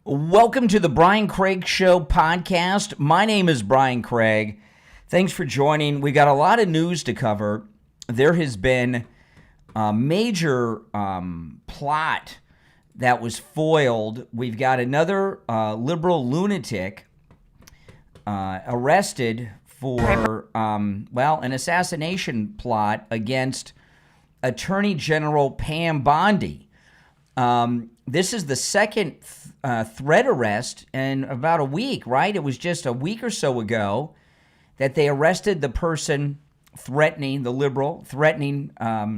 Welcome to the Brian Craig Show podcast. My name is Brian Craig. Thanks for joining. We got a lot of news to cover. There has been a major plot that was foiled. We've got another liberal lunatic arrested for, an assassination plot against Attorney General Pam Bondi. This is the second threat arrest in about a week, right? It was just a week or so ago that they arrested the person threatening, the liberal, threatening, I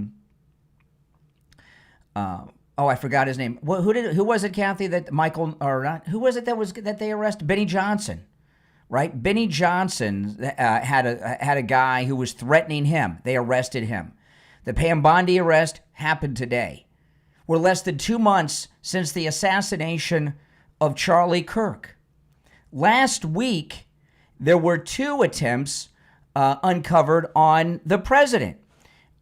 forgot his name. Who was it, Kathy, that Michael, or not? Who was it that they arrested? Benny Johnson, right? Benny Johnson had a guy who was threatening him. They arrested him. The Pam Bondi arrest happened today. We're less than 2 months since the assassination of Charlie Kirk. Last week, there were 2 attempts uncovered on the president.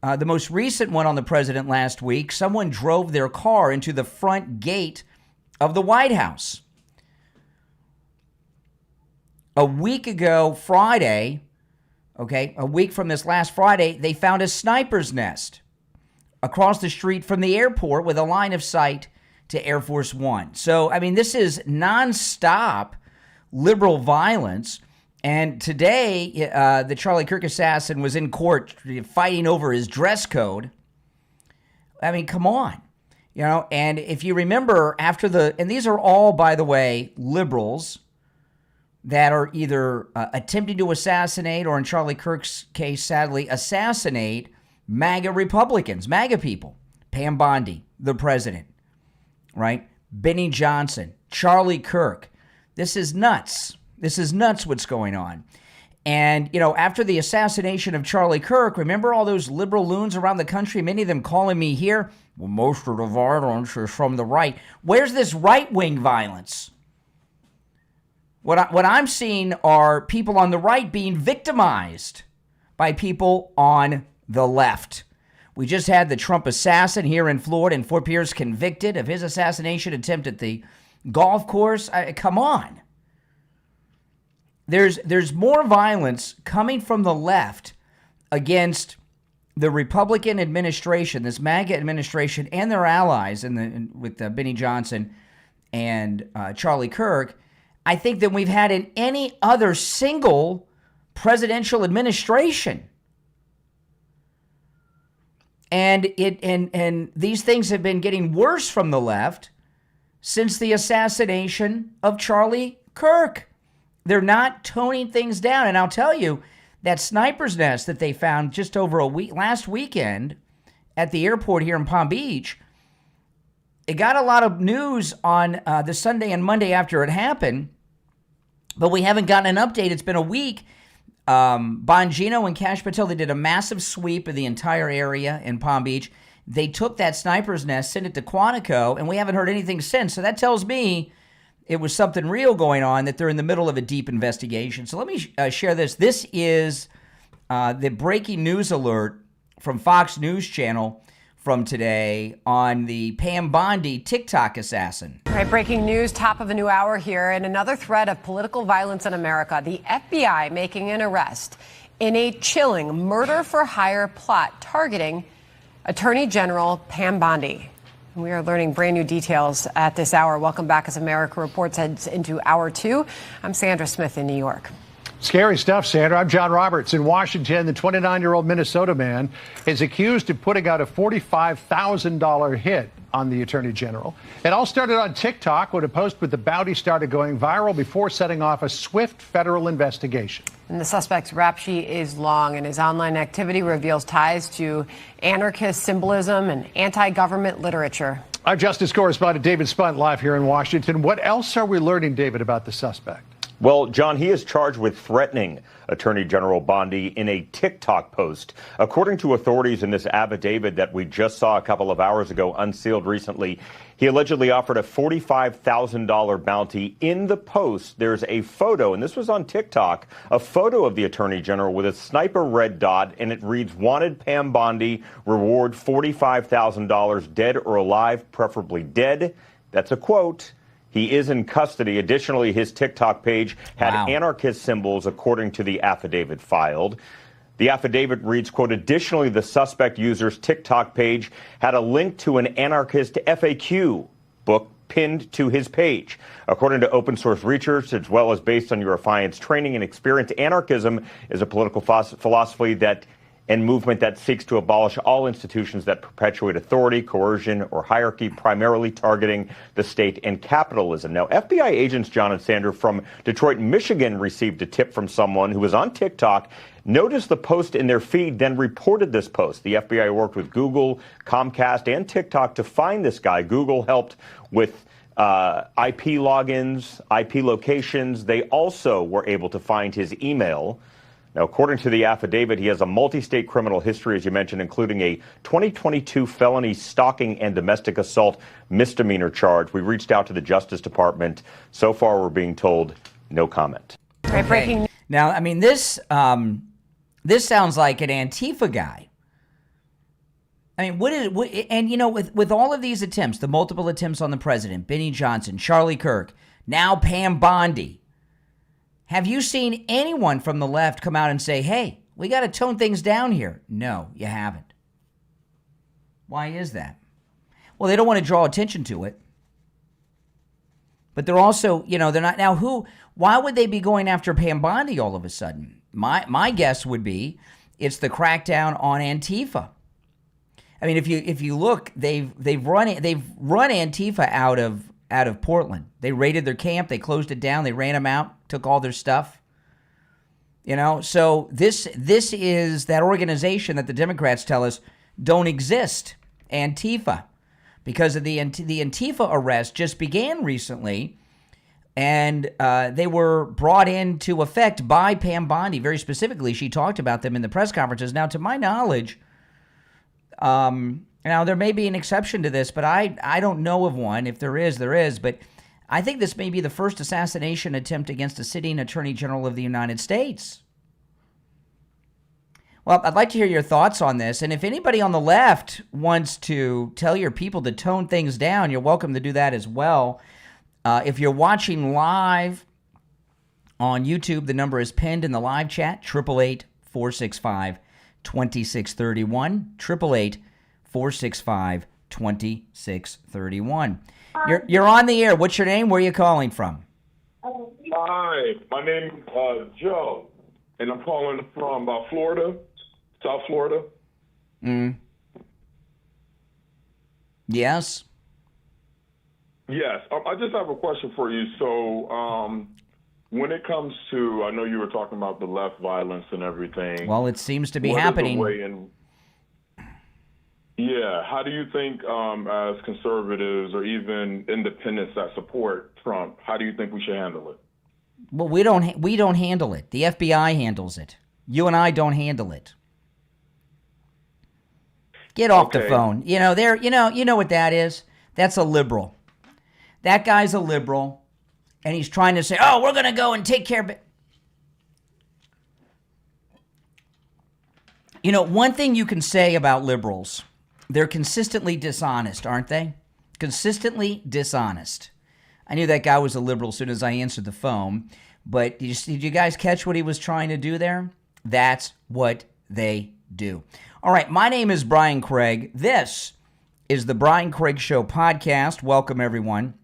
The most recent one on the president last week, someone drove their car into the front gate of the White House. A week ago, Friday, a week from this last Friday, they found a sniper's nest across the street from the airport with a line of sight to Air Force One. So, I mean, this is nonstop liberal violence. And today, the Charlie Kirk assassin was in court fighting over his dress code. I mean, come on. And if you remember and these are all, by the way, liberals that are either attempting to assassinate or in Charlie Kirk's case, sadly, assassinate MAGA Republicans, MAGA people. Pam Bondi, the president, right? Benny Johnson, Charlie Kirk. This is nuts. This is nuts what's going on. And, after the assassination of Charlie Kirk, remember all those liberal loons around the country, many of them calling me here, well, most of the violence is from the right. Where's this right-wing violence? What I'm seeing are people on the right being victimized by people on the left. We just had the Trump assassin here in Florida in Fort Pierce convicted of his assassination attempt at the golf course. Come on. There's more violence coming from the left against the Republican administration, this MAGA administration, and their allies with Benny Johnson and Charlie Kirk, I think, than we've had in any other single presidential administration. And these things have been getting worse from the left since the assassination of Charlie Kirk. They're not toning things down. And I'll tell you, that sniper's nest that they found just over a week, last weekend at the airport here in Palm Beach, it got a lot of news on the Sunday and Monday after it happened, but we haven't gotten an update. It's been a week. Bongino and Cash Patel, they did a massive sweep of the entire area in Palm Beach. They took that sniper's nest, sent it to Quantico, and we haven't heard anything since. So that tells me it was something real going on, that they're in the middle of a deep investigation. So let me share this. This is the breaking news alert from Fox News Channel from today on the Pam Bondi TikTok assassin. All right, breaking news, top of a new hour here, and another threat of political violence in America. The FBI making an arrest in a chilling murder-for-hire plot targeting Attorney General Pam Bondi. We are learning brand new details at this hour. Welcome back as America Reports heads into hour 2. I'm Sandra Smith in New York. Scary stuff, Sandra. I'm John Roberts. In Washington, the 29-year-old Minnesota man is accused of putting out a $45,000 hit on the Attorney General. It all started on TikTok when a post with the bounty started going viral before setting off a swift federal investigation. And the suspect's rap sheet is long, and his online activity reveals ties to anarchist symbolism and anti-government literature. Our justice correspondent David Spunt live here in Washington. What else are we learning, David, about the suspect? Well, John, he is charged with threatening Attorney General Bondi in a TikTok post. According to authorities in this affidavit that we just saw a couple of hours ago, unsealed recently, he allegedly offered a $45,000 bounty. In the post, there's a photo, and this was on TikTok, a photo of the Attorney General with a sniper red dot, and it reads, "Wanted Pam Bondi, reward $45,000, dead or alive, preferably dead." That's a quote. He is in custody. Additionally, his TikTok page had anarchist symbols, according to the affidavit filed. The affidavit reads, quote, additionally, the suspect user's TikTok page had a link to an anarchist FAQ book pinned to his page. According to open source research, as well as based on your Affiant's training and experience, anarchism is a political philosophy and movement that seeks to abolish all institutions that perpetuate authority, coercion, or hierarchy, primarily targeting the state and capitalism. Now, FBI agents John and Sandra from Detroit, Michigan, received a tip from someone who was on TikTok, noticed the post in their feed, then reported this post. The FBI worked with Google, Comcast, and TikTok to find this guy. Google helped with IP logins, IP locations. They also were able to find his email. Now, according to the affidavit, he has a multi-state criminal history, as you mentioned, including a 2022 felony stalking and domestic assault misdemeanor charge. We reached out to the Justice Department. So far, we're being told no comment. Right, breaking. Now, I mean, this sounds like an Antifa guy. I mean, and you know, with all of these attempts, the multiple attempts on the president, Benny Johnson, Charlie Kirk, now Pam Bondi, have you seen anyone from the left come out and say, hey, we got to tone things down here? No, you haven't. Why is that? Well, they don't want to draw attention to it. But they're also, you know, they're not. Now, why would they be going after Pam Bondi all of a sudden? My guess would be it's the crackdown on Antifa. I mean, if you look, they've run Antifa out of Portland. They raided their camp, they closed it down, they ran them out, took all their stuff. You know, so this is that organization that the Democrats tell us don't exist, Antifa, because of the Antifa arrest just began recently, and they were brought into effect by Pam Bondi. Very specifically, she talked about them in the press conferences. Now, to my knowledge, now there may be an exception to this, but I don't know of one. If there is, there is. But I think this may be the first assassination attempt against a sitting Attorney General of the United States. Well, I'd like to hear your thoughts on this. And if anybody on the left wants to tell your people to tone things down, you're welcome to do that as well. If you're watching live on YouTube, the number is pinned in the live chat, 888-465-2631, 888-465-2631. You're on the air. What's your name? Where are you calling from? Hi, my name is Joe, and I'm calling from Florida, South Florida. Yes? Yes, I just have a question for you. So when it comes to, I know you were talking about the left violence and everything. Well, it seems to be happening. Yeah, how do you think as conservatives or even independents that support Trump, how do you think we should handle it? Well, we don't handle it. The FBI handles it. You and I don't handle it. Get off the phone. You know, you know what that is? That's a liberal. That guy's a liberal, and he's trying to say, "Oh, we're going to go and take care of it." You know, one thing you can say about liberals, they're consistently dishonest, aren't they? Consistently dishonest. I knew that guy was a liberal as soon as I answered the phone, but did you guys catch what he was trying to do there? That's what they do. All right, my name is Brian Craig. This is the Brian Craig Show podcast. Welcome, everyone.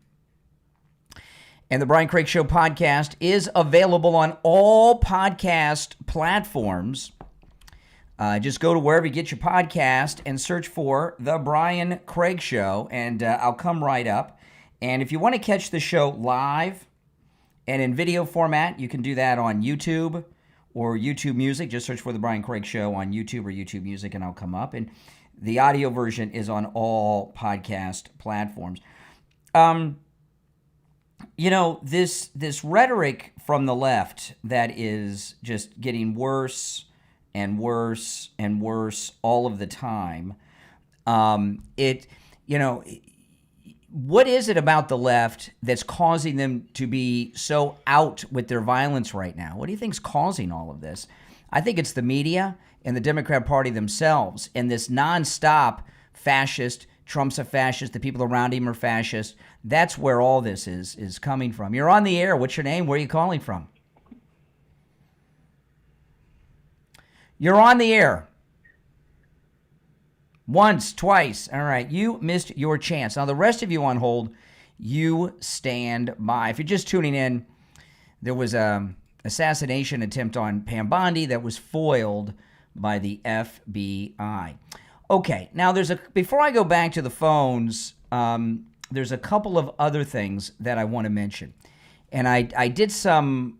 And the Brian Craig Show podcast is available on all podcast platforms. Just go to wherever you get your podcast and search for The Brian Craig Show, and I'll come right up. And if you want to catch the show live and in video format, you can do that on YouTube or YouTube Music. Just search for The Brian Craig Show on YouTube or YouTube Music, and I'll come up. And the audio version is on all podcast platforms. You know, this rhetoric from the left that is just getting worse and worse and worse all of the time. What is it about the left that's causing them to be so out with their violence right now? What do you think's causing all of this? I think it's the media and the Democrat Party themselves and this nonstop fascist, Trump's a fascist. The people around him are fascist. That's where all this is coming from. You're on the air. What's your name? Where are you calling from? You're on the air. Once, twice. All right. You missed your chance. Now, the rest of you on hold, you stand by. If you're just tuning in, there was a assassination attempt on Pam Bondi that was foiled by the FBI. Okay, now before I go back to the phones, there's a couple of other things that I want to mention. And I did some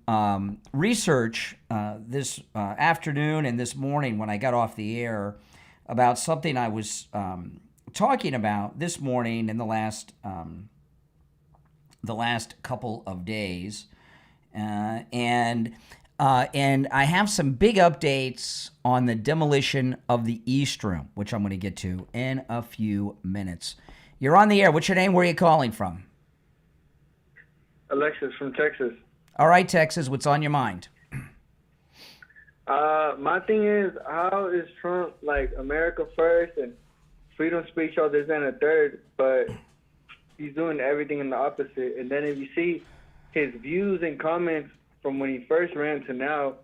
research this afternoon and this morning when I got off the air about something I was talking about this morning in the last couple of days. And I have some big updates on the demolition of the East Room, which I'm going to get to in a few minutes. You're on the air. What's your name? Where are you calling from? Alexis from Texas. All right, Texas, what's on your mind? My thing is, how is Trump like America first and freedom of speech, all this and a third, but he's doing everything in the opposite. And then if you see his views and comments from when he first ran to now,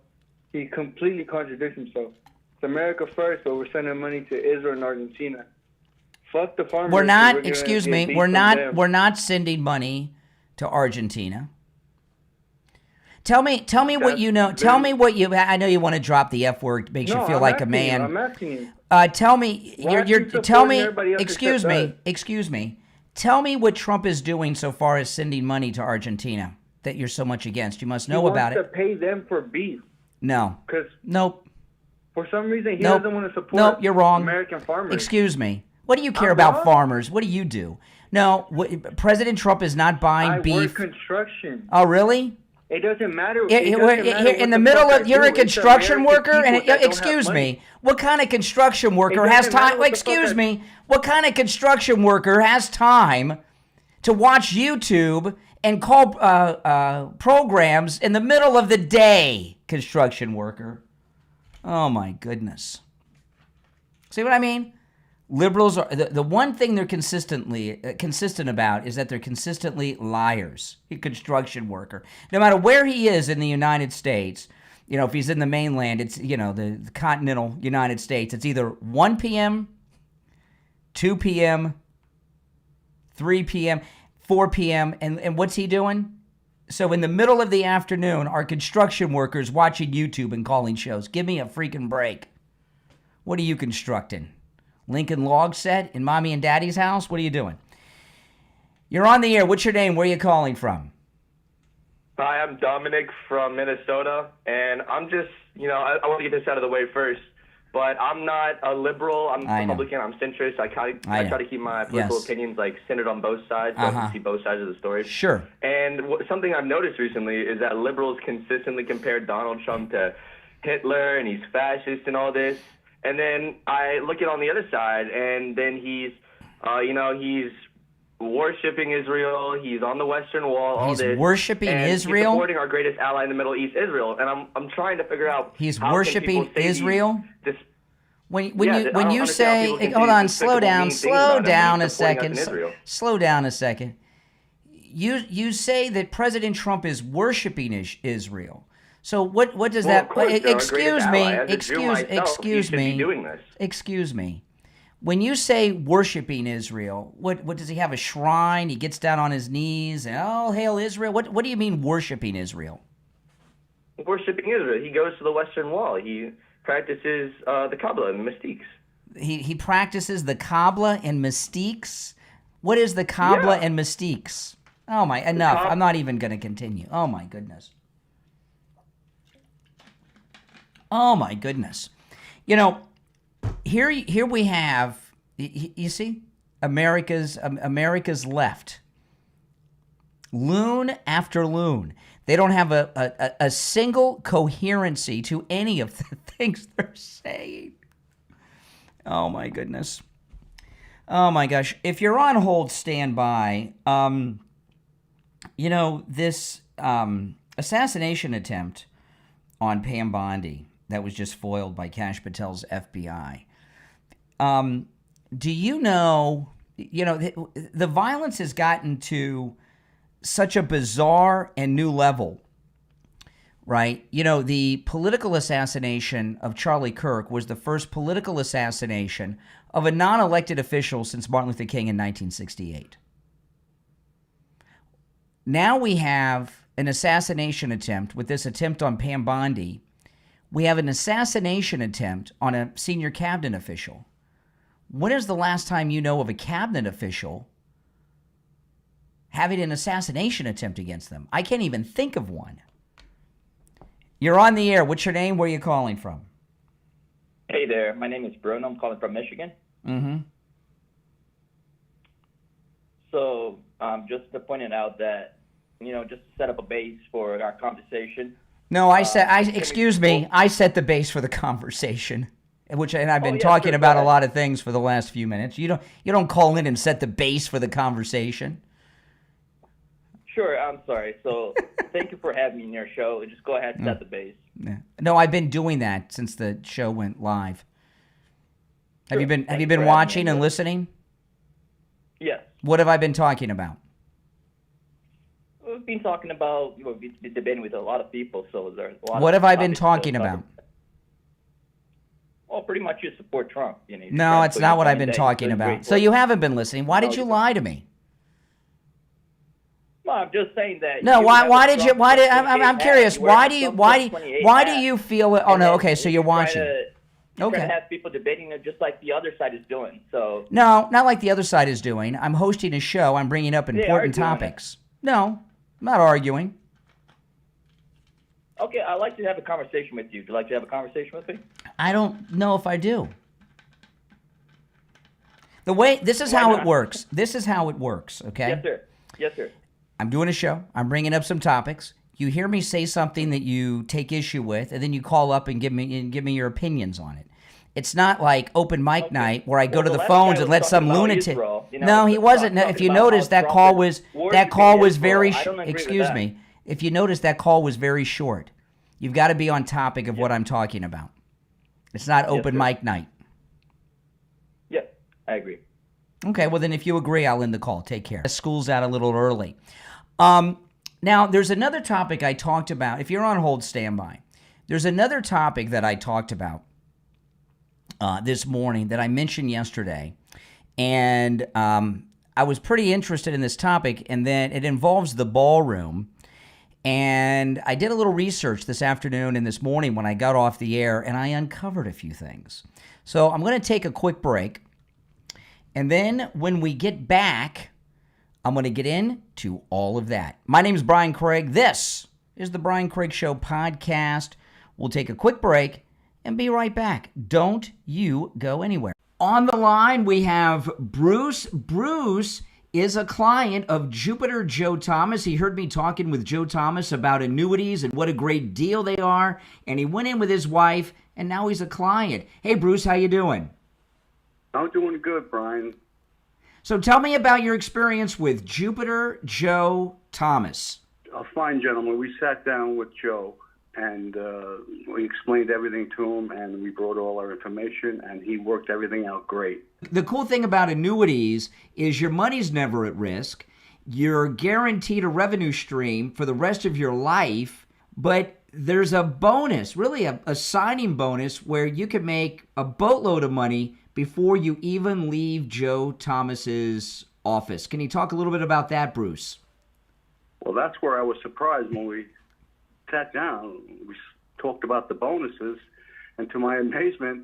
he completely contradicts himself. It's America first, but we're sending money to Israel and Argentina. Fuck the farmers. We're not, excuse me, we're not sending money to Argentina. Tell me what you know. Tell me what you. I know you want to drop the F word. Makes you feel like a man. I'm asking you. Tell me. Tell me. Excuse me. Tell me what Trump is doing so far as sending money to Argentina that you're so much against. You must know about it. He wants to pay them for beef. No. Nope. For some reason, he doesn't want to support. Nope. You're wrong. American farmers. Excuse me. What do you care about farmers? What do you do? No. President Trump is not buying beef. I work construction. Oh, really? It doesn't matter. In the middle of, you're a construction worker, and excuse me, what kind of construction worker has time? Excuse me, what kind of construction worker has time to watch YouTube and call programs in the middle of the day? Construction worker. Oh my goodness. See what I mean? Liberals are the one thing they're consistent about is that they're consistently liars. A construction worker, no matter where he is in the United States, if he's in the mainland, it's the continental United States. It's either 1 p.m., 2 p.m., 3 p.m., 4 p.m., and what's he doing? So in the middle of the afternoon, our construction workers watching YouTube and calling shows. Give me a freaking break. What are you constructing? Lincoln log set in mommy and daddy's house? What are you doing? You're on the air. What's your name? Where are you calling from? Hi, I'm Dominic from Minnesota, and I'm just, I want to get this out of the way first, but I'm not a liberal. I'm Republican. I'm centrist. I try to keep my political opinions centered on both sides, so I can see both sides of the story. Sure. And something I've noticed recently is that liberals consistently compare Donald Trump to Hitler, and he's fascist and all this. And then I look at on the other side, and then he's worshiping Israel. He's on the Western Wall. All he's this. Worshiping and Israel. He's supporting our greatest ally in the Middle East, Israel. And I'm trying to figure out. He's worshiping Israel. When you say, hold on, slow down a second. Slow down a second. You say that President Trump is worshiping Israel. So what does that? Excuse me. When you say worshiping Israel, what does he have, a shrine? He gets down on his knees and oh, hail Israel. What do you mean worshiping Israel? Worshiping Israel. He goes to the Western Wall. He practices the Kabbalah and the mystiques. He practices the Kabbalah and mystiques. What is the Kabbalah and mystiques? Oh my! Enough. I'm not even going to continue. Oh my goodness. Oh my goodness. Here we have, you see, America's left. Loon after loon. They don't have a single coherency to any of the things they're saying. Oh my goodness. Oh my gosh. If you're on hold, stand by. This assassination attempt on Pam Bondi that was just foiled by Kash Patel's FBI. Do you know the violence has gotten to such a bizarre and new level, right? The political assassination of Charlie Kirk was the first political assassination of a non-elected official since Martin Luther King in 1968. Now we have an assassination attempt with this attempt on Pam Bondi. We have an assassination attempt on a senior cabinet official. When is the last time you know of a cabinet official having an assassination attempt against them? I can't even think of one. You're on the air. What's your name? Where are you calling from? Hey there. My name is Bruno. I'm calling from Michigan. Mm-hmm. So just to point it out that, just to set up a base for our conversation. No, I set the base for the conversation, and I've been talking sure, about a lot of things for the last few minutes. You don't call in and set the base for the conversation. Sure, I'm sorry. So thank you for having me in your show. Just go ahead and set the base. Yeah. No, I've been doing that since the show went live. Sure. Have you been watching and listening? Yes. What have I been talking about? We've been talking about, we've been debating with a lot of people, so there's a lot. What have I been talking about? Well, pretty much you support Trump. No, it's not what I've been talking about. So you haven't been listening. Why did you lie to me? Well, I'm just saying that. No, I'm curious. Why do you feel? Oh no, okay, so you're watching. Okay. Trying to have people debating it just like the other side is doing. So no, not like the other side is doing. I'm hosting a show. I'm bringing up important topics. No, I'm not arguing. Okay, I'd like to have a conversation with you. Would you like to have a conversation with me? I don't know if I do. This is how it works. This is how it works, okay? Yes, sir. Yes, sir. I'm doing a show. I'm bringing up some topics. You hear me say something that you take issue with, and then you call up and give me your opinions on it. It's not like open mic night where I go to the phones and let some lunatic. No, he wasn't. If you notice, that call was very. Excuse me. If you notice, that call was very short. You've got to be on topic of what I'm talking about. It's not open mic night. Yes, I agree. Okay, well then if you agree, I'll end the call. Take care. School's out a little early. Now, there's another topic I talked about. If you're on hold, stand by. There's another topic that I talked about this morning that I mentioned yesterday. And I was pretty interested in this topic, and then it involves the ballroom. And I did a little research this afternoon and this morning when I got off the air, and I uncovered a few things. So I'm going to take a quick break. And then when we get back, I'm going to get into all of that. My name is Brian Craig. This is the Brian Craig Show podcast. We'll take a quick break and be right back. Don't you go anywhere. On the line, we have Bruce. Bruce is a client of Jupiter Joe Thomas. He heard me talking with Joe Thomas about annuities and what a great deal they are. And he went in with his wife, and now he's a client. Hey, Bruce, how you doing? I'm doing good, Brian. So tell me about your experience with Jupiter Joe Thomas. A fine gentleman. We sat down with Joe, and we explained everything to him, and we brought all our information, and he worked everything out great. The cool thing about annuities is your money's never at risk. You're guaranteed a revenue stream for the rest of your life, but there's a bonus, really a signing bonus, where you can make a boatload of money before you even leave Joe Thomas's office. Can you talk a little bit about that, Bruce? Well, that's where I was surprised when we sat down. We talked about the bonuses, and to my amazement,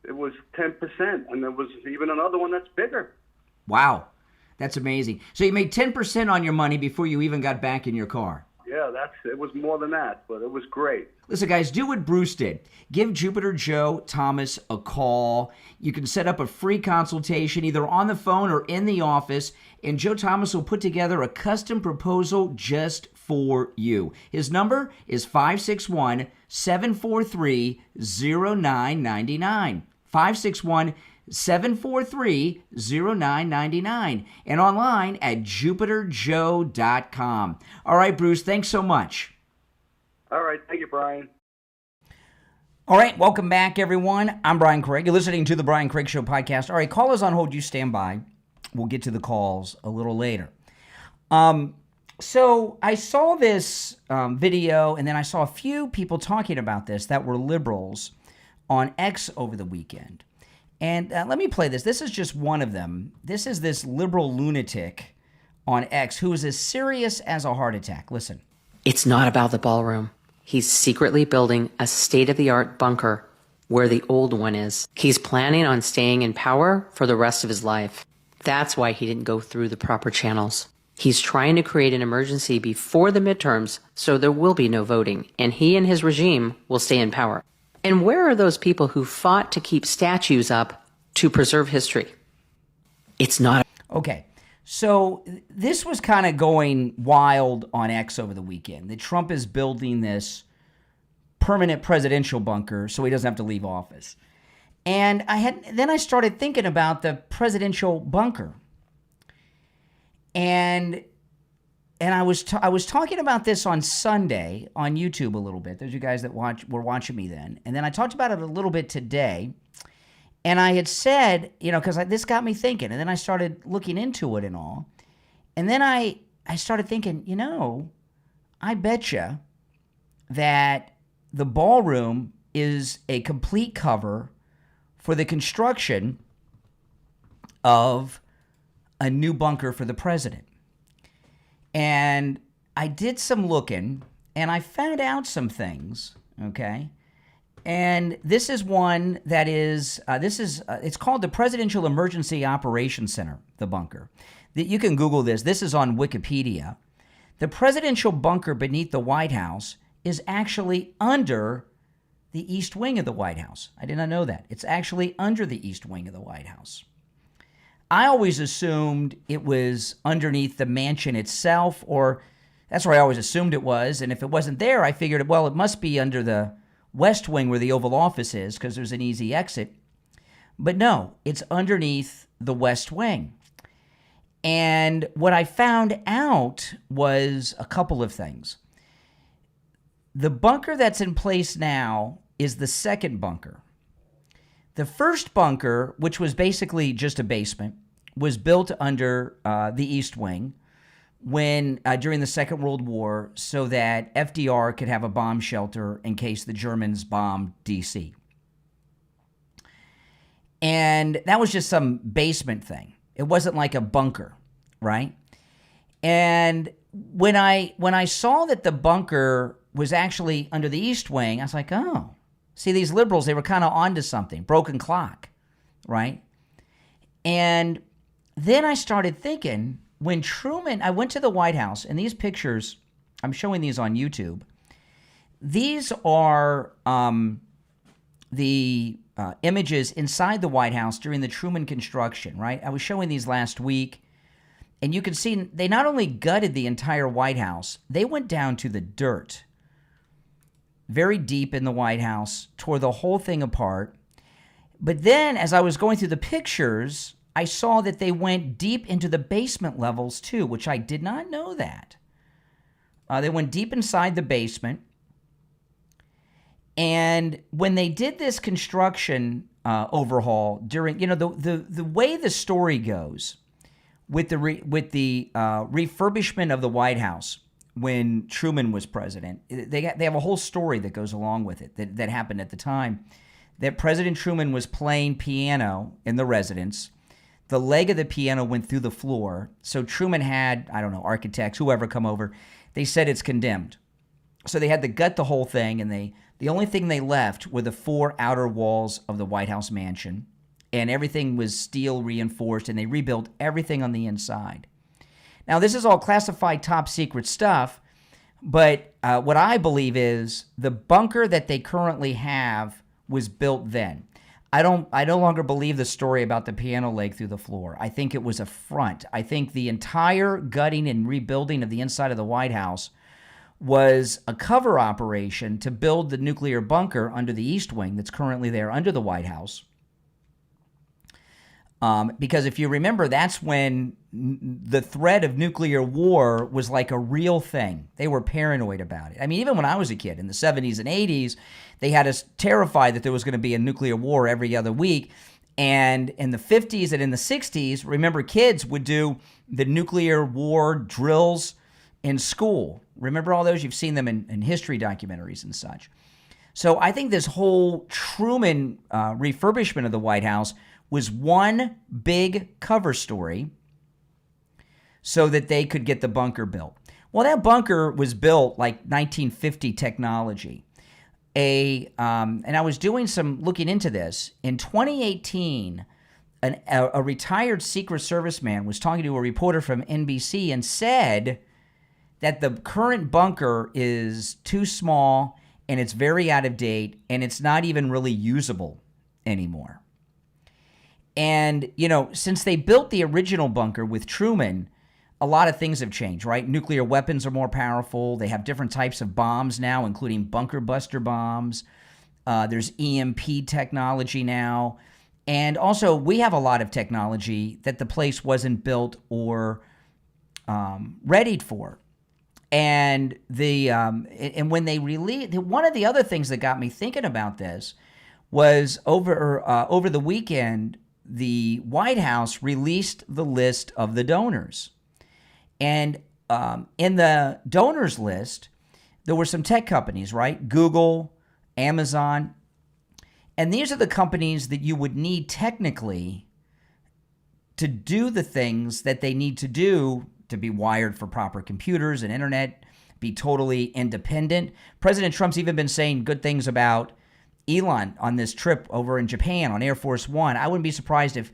it was 10%, and there was even another one that's bigger. Wow, that's amazing. So you made 10% on your money before you even got back in your car. Yeah, it was more than that, but it was great. Listen, guys, do what Bruce did. Give Jupiter Joe Thomas a call. You can set up a free consultation either on the phone or in the office, and Joe Thomas will put together a custom proposal just for you. His number is 561-743-0999. 561-743-0999 and online at jupiterjoe.com. All right, Bruce, thanks so much. All right, thank you, Brian. All right, welcome back, everyone. I'm Brian Craig. You're listening to the Brian Craig Show podcast. All right, callers on hold, you stand by. We'll get to the calls a little later. So I saw this video, and then I saw a few people talking about this that were liberals on X over the weekend. And let me play this. This is just one of them. This is this liberal lunatic on X who is as serious as a heart attack. Listen. It's not about the ballroom. He's secretly building a state-of-the-art bunker where the old one is. He's planning on staying in power for the rest of his life. That's why he didn't go through the proper channels. He's trying to create an emergency before the midterms so there will be no voting, and he and his regime will stay in power. And where are those people who fought to keep statues up to preserve history? It's not. Okay, so this was kind of going wild on X over the weekend, that Trump is building this permanent presidential bunker so he doesn't have to leave office. And then I started thinking about the presidential bunker. And I was talking about this on Sunday on YouTube a little bit. Those of you guys that were watching me then. And then I talked about it a little bit today. And I had said, because this got me thinking. And then I started looking into it and all. And then I started thinking, I betcha that the ballroom is a complete cover for the construction of a new bunker for the president. And I did some looking, and I found out some things, okay? And this is one that is, it's called the Presidential Emergency Operations Center, the bunker. You can Google this. This is on Wikipedia. The presidential bunker beneath the White House is actually under the East Wing of the White House. I did not know that. It's actually under the East Wing of the White House. I always assumed it was underneath the mansion itself, or that's where I always assumed it was. And if it wasn't there, I figured, well, it must be under the West Wing where the Oval Office is, because there's an easy exit. But no, it's underneath the West Wing. And what I found out was a couple of things. The bunker that's in place now is the second bunker. The first bunker, which was basically just a basement, was built under the East Wing during the Second World War so that FDR could have a bomb shelter in case the Germans bombed D.C. And that was just some basement thing. It wasn't like a bunker, right? And when I saw that the bunker was actually under the East Wing, I was like, oh. See, these liberals, they were kind of onto something. Broken clock, right? And then I started thinking, when Truman, I went to the White House, and these pictures, I'm showing these on YouTube. These are the images inside the White House during the Truman construction, right? I was showing these last week, and you can see they not only gutted the entire White House, they went down to the dirt. Very deep in the White House, tore the whole thing apart. But then, as I was going through the pictures, I saw that they went deep into the basement levels too, which I did not know that. They went deep inside the basement. And when they did this construction overhaul during, the way the story goes with the refurbishment of the White House, when Truman was president, they have a whole story that goes along with it that happened at the time, that President Truman was playing piano in the residence. The leg of the piano went through the floor. So Truman had, I don't know, architects, whoever come over. They said it's condemned. So they had to gut the whole thing, and the only thing they left were the 4 outer walls of the White House mansion, and everything was steel reinforced, and they rebuilt everything on the inside. Now, this is all classified top secret stuff, but what I believe is the bunker that they currently have was built then. I no longer believe the story about the piano leg through the floor. I think it was a front. I think the entire gutting and rebuilding of the inside of the White House was a cover operation to build the nuclear bunker under the East Wing that's currently there under the White House. Because if you remember, that's when the threat of nuclear war was like a real thing. They were paranoid about it. I mean, even when I was a kid in the 70s and 80s, they had us terrified that there was going to be a nuclear war every other week. And in the 50s and in the 60s, remember, kids would do the nuclear war drills in school. Remember all those? You've seen them in history documentaries and such. So I think this whole Truman refurbishment of the White House was one big cover story so that they could get the bunker built. Well, that bunker was built like 1950 technology. And I was doing some looking into this. In 2018, a retired Secret Service man was talking to a reporter from NBC and said that the current bunker is too small and it's very out of date and it's not even really usable anymore. And, you know, since they built the original bunker with Truman, a lot of things have changed, right? Nuclear weapons are more powerful. They have different types of bombs now, including bunker buster bombs. There's EMP technology now. And also, we have a lot of technology that the place wasn't built or readied for. And when they released, one of the other things that got me thinking about this was over the weekend, the White House released the list of the donors. And in the donors list, there were some tech companies, right? Google, Amazon. And these are the companies that you would need technically to do the things that they need to do to be wired for proper computers and internet, be totally independent. President Trump's even been saying good things about Elon on this trip over in Japan on Air Force One. I wouldn't be surprised if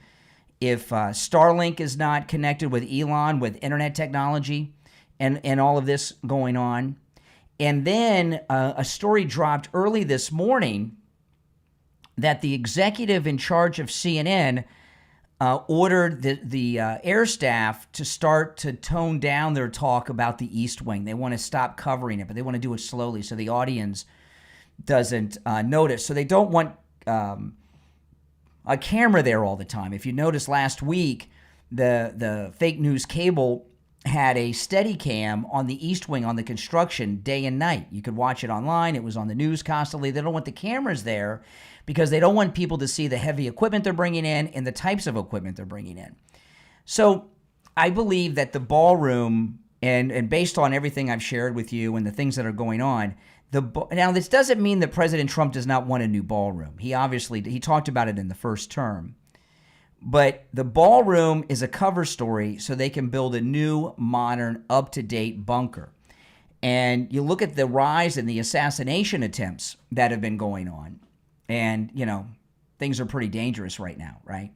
Starlink is not connected with Elon with internet technology and all of this going on. And then a story dropped early this morning that the executive in charge of CNN ordered the air staff to start to tone down their talk about the East Wing. They want to stop covering it, but they want to do it slowly so the audience doesn't notice. So they don't want a camera there all the time. If you noticed last week, the fake news cable had a steady cam on the East Wing on the construction day and night. You could watch it online. It was on the news constantly. They don't want the cameras there because they don't want people to see the heavy equipment they're bringing in and the types of equipment they're bringing in. So I believe that the ballroom, and based on everything I've shared with you and the things that are going on, now this doesn't mean that President Trump does not want a new ballroom. He talked about it in the first term. But the ballroom is a cover story so they can build a new, modern, up-to-date bunker. And you look at the rise in the assassination attempts that have been going on. And, you know, things are pretty dangerous right now, right?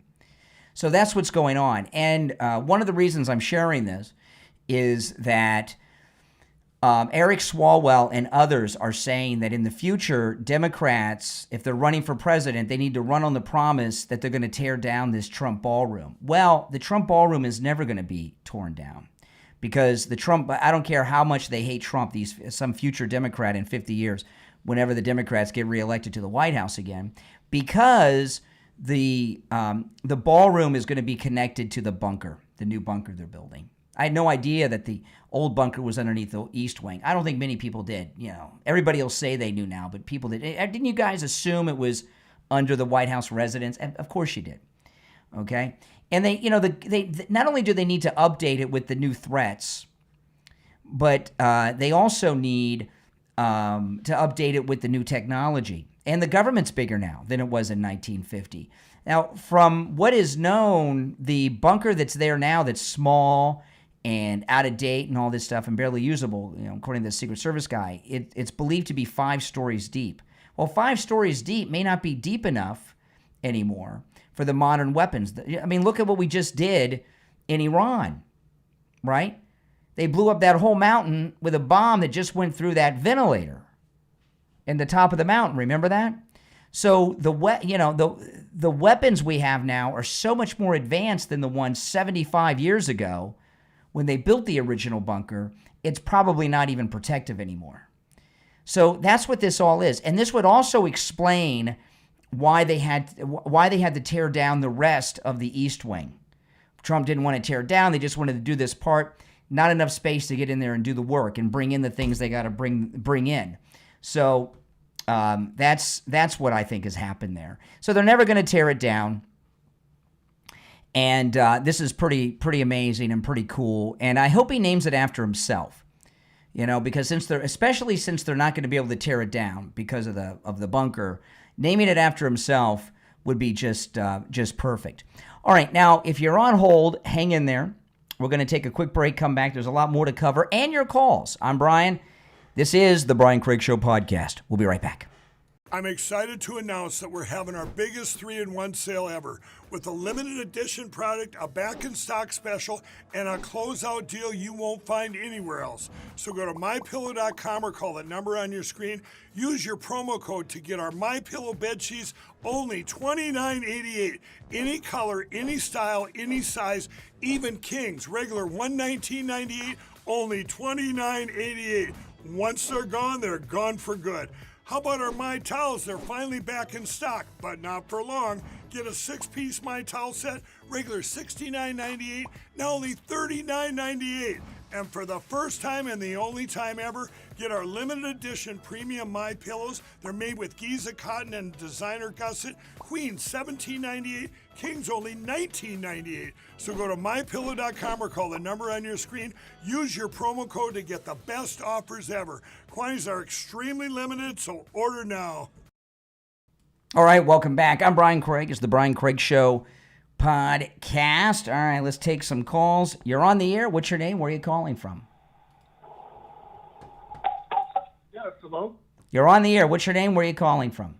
So that's what's going on. And one of the reasons I'm sharing this is that Eric Swalwell and others are saying that in the future, Democrats, if they're running for president, they need to run on the promise that they're going to tear down this Trump ballroom. Well, the Trump ballroom is never going to be torn down because I don't care how much they hate Trump, some future Democrat in 50 years, whenever the Democrats get reelected to the White House again, because the ballroom is going to be connected to the bunker, the new bunker they're building. I had no idea that the old bunker was underneath the East Wing. I don't think many people did. You know, everybody will say they knew now, but people did. Didn't you guys assume it was under the White House residence? And of course you did. Okay, and they not only do they need to update it with the new threats, but they also need to update it with the new technology. And the government's bigger now than it was in 1950. Now, from what is known, the bunker that's there now, that's small and out of date and all this stuff and barely usable, you know, according to the Secret Service guy, it's believed to be 5 stories deep. Well, 5 stories deep may not be deep enough anymore for the modern weapons. I mean, look at what we just did in Iran, right? They blew up that whole mountain with a bomb that just went through that ventilator in the top of the mountain. Remember that? So the weapons we have now are so much more advanced than the ones 75 years ago when they built the original bunker. It's probably not even protective anymore. So that's what this all is. And this would also explain why they had to tear down the rest of the East Wing. Trump didn't want to tear it down. They just wanted to do this part. Not enough space to get in there and do the work and bring in the things they got to bring in. So that's what I think has happened there. So they're never going to tear it down. And this is pretty amazing and pretty cool. And I hope he names it after himself. Because especially since they're not going to be able to tear it down because of the bunker, naming it after himself would be just perfect. All right, now if you're on hold, hang in there. We're going to take a quick break, come back. There's a lot more to cover, and your calls. I'm Brian. This is the Brian Craig Show podcast. We'll be right back. I'm excited to announce that we're having our biggest 3-in-1 sale ever with a limited edition product, a back-in-stock special, and a closeout deal you won't find anywhere else. So go to MyPillow.com or call the number on your screen. Use your promo code to get our MyPillow bed sheets, only $29.88. Any color, any style, any size, even kings. Regular $119.98, only $29.88. Once they're gone for good. How about our My Towels? They're finally back in stock, but not for long. Get a 6-piece My Towel set, regular $69.98, now only $39.98. And for the first time and the only time ever, get our limited edition premium My Pillows. They're made with Giza cotton and designer gusset. Queen $17.98, Kings only $19.98. So go to mypillow.com or call the number on your screen. Use your promo code to get the best offers ever. Quantities are extremely limited, so order now. All right, welcome back. I'm Brian Craig. It's the Brian Craig Show podcast. All right, let's take some calls. You're on the air. What's your name? Where are you calling from? Yes, hello. You're on the air. What's your name? Where are you calling from?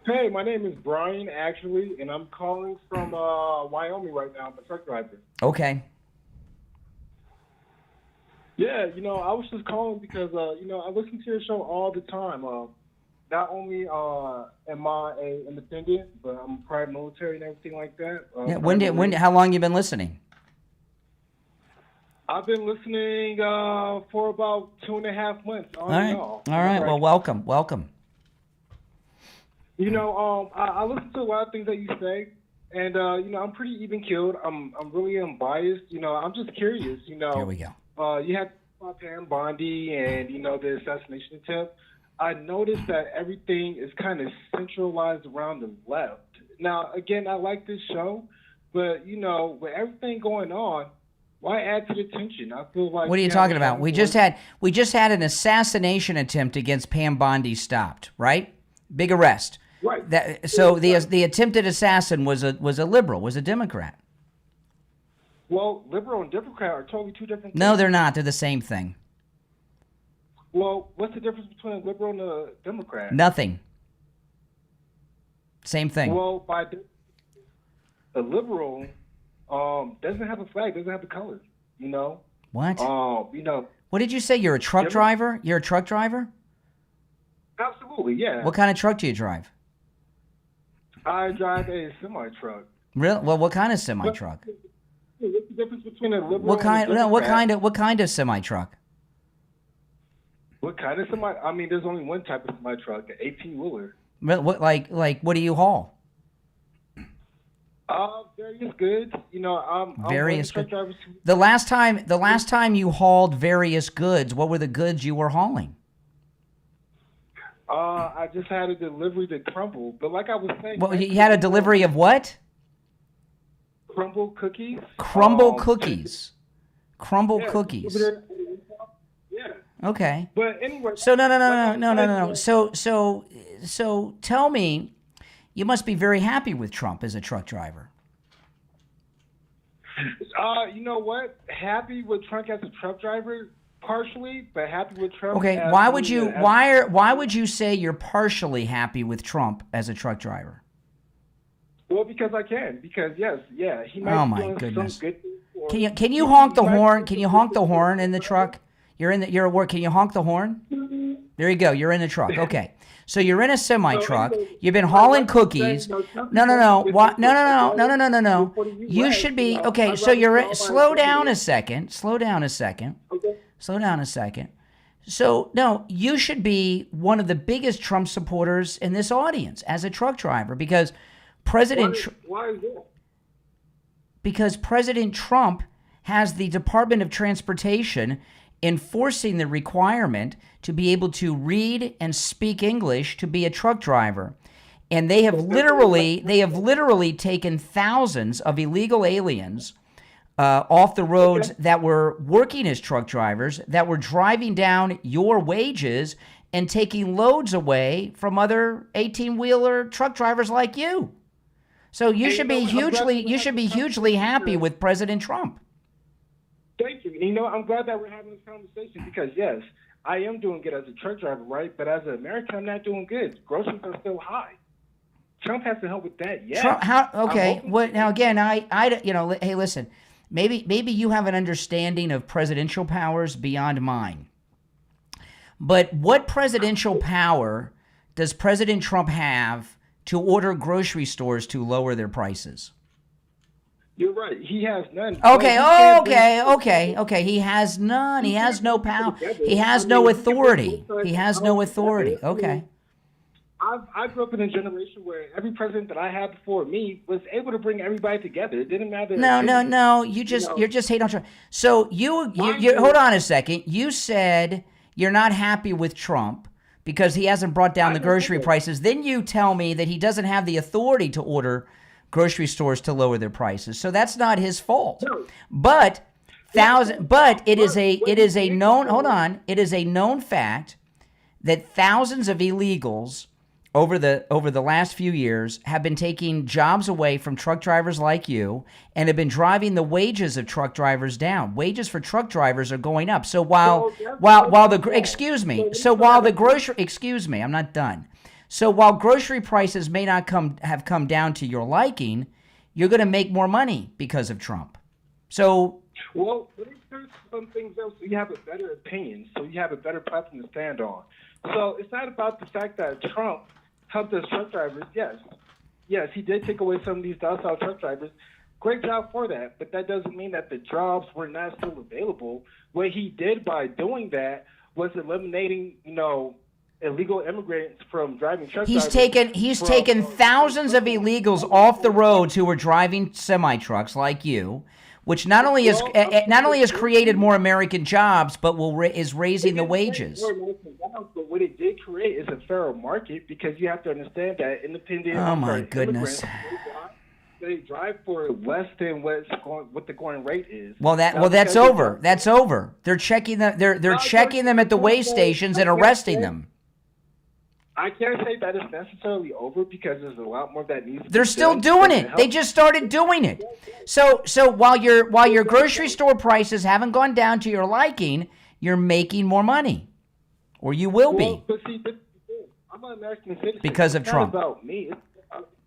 Hey, my name is Brian, actually, and I'm calling from Wyoming right now. I'm a truck driver. Okay. Yeah, I was just calling because, I listen to your show all the time. Not only am I an independent, but I'm private military and everything like that. Yeah. How long you been listening? I've been listening for about 2.5 months. All right. Well, welcome. I listen to a lot of things that you say, and I'm pretty even keeled. I'm really unbiased. I'm just curious. Here we go. You had Pam Bondi and the assassination attempt. I noticed that everything is kind of centralized around the left. Now, again, I like this show, but with everything going on, why add to the tension? I feel like. What are you talking about? We just had an assassination attempt against Pam Bondi stopped, right? Big arrest. Right. The attempted assassin was a liberal, was a Democrat. Well, liberal and Democrat are totally two different things. No, they're not. They're the same thing. Well, what's the difference between a liberal and a Democrat? Nothing. Same thing. Well, the liberal doesn't have a flag, doesn't have the colors. What? What did you say? You're a truck driver? You're a truck driver? Absolutely, yeah. What kind of truck do you drive? I drive a semi-truck. Really? Well, what kind of semi-truck? What's the difference between a liberal and a Democrat? What kind of semi-truck? What kind of semi? I mean, there's only one type of semi-truck, an 18-wheeler. What what do you haul? Various goods. Various goods. The last time you hauled various goods, what were the goods you were hauling? I just had a delivery to Crumble, but like I was saying. Well, you had a delivery of what? Crumble cookies. Crumble cookies. Crumble cookies. Yeah. Okay. But anyway. So no. So tell me, you must be very happy with Trump as a truck driver. You know what? Happy with Trump as a truck driver, partially, but happy with Trump. Okay. As Why would you say you're partially happy with Trump as a truck driver? Well, because I can. Because he might. Oh be my doing goodness. Some good things Can you honk the horn? Can you honk the horn in the truck? You're at work. Can you honk the horn? There you go. You're in the truck. Okay. So you're in a semi truck. You've been hauling cookies. No. You should be okay. So you're slow down a second. So no, you should be one of the biggest Trump supporters in this audience as a truck driver because Why is that? Because President Trump has the Department of Transportation enforcing the requirement to be able to read and speak English to be a truck driver. And they have literally taken thousands of illegal aliens off the roads that were working as truck drivers, that were driving down your wages and taking loads away from other 18-wheeler truck drivers like you. So you should be hugely happy with President Trump. Thank you. You know, I'm glad that we're having this conversation because, yes, I am doing good as a truck driver, right? But as an American, I'm not doing good. Groceries are still high. Trump has to help with that. Yeah. Trump, okay. What now? Again, hey, listen. Maybe you have an understanding of presidential powers beyond mine. But what presidential power does President Trump have to order grocery stores to lower their prices? You're right. He has none. Okay. He has none. He has no power. He has no authority. He has no authority. Okay. I grew up in a generation where every president that I had before me was able to bring everybody together. It didn't matter. No. You're just hating on Trump. So you hold on a second. You said you're not happy with Trump because he hasn't brought down the grocery prices. Then you tell me that he doesn't have the authority to order grocery stores to lower their prices. So that's not his fault. But it is a known fact that thousands of illegals over the last few years have been taking jobs away from truck drivers like you and have been driving the wages of truck drivers down. Wages for truck drivers are going up. So I'm not done. So while grocery prices may not have come down to your liking, you're going to make more money because of Trump. So well, when it comes to some things else, you have a better opinion, so you have a better platform to stand on. So it's not about the fact that Trump helped us truck drivers. Yes, he did take away some of these docile truck drivers. Great job for that, but that doesn't mean that the jobs were not still available. What he did by doing that was eliminating, illegal immigrants from driving truck drivers. He's taken thousands of illegals off the roads who were driving semi-trucks like you, which not only has created more American jobs, but is raising the wages. But what it did create is a fairer market because you have to understand that independent. Oh my goodness. They drive for less than what the going rate is. That's over. That's over. They're checking them. They're checking them at the weigh stations and arresting them. I can't say that it's necessarily over because there's a lot more that needs to be done. They're still doing it. They just started doing it. So while your grocery store prices haven't gone down to your liking, you're making more money, or you will be. But see, I'm an American citizen because of Trump. It's not about me. It's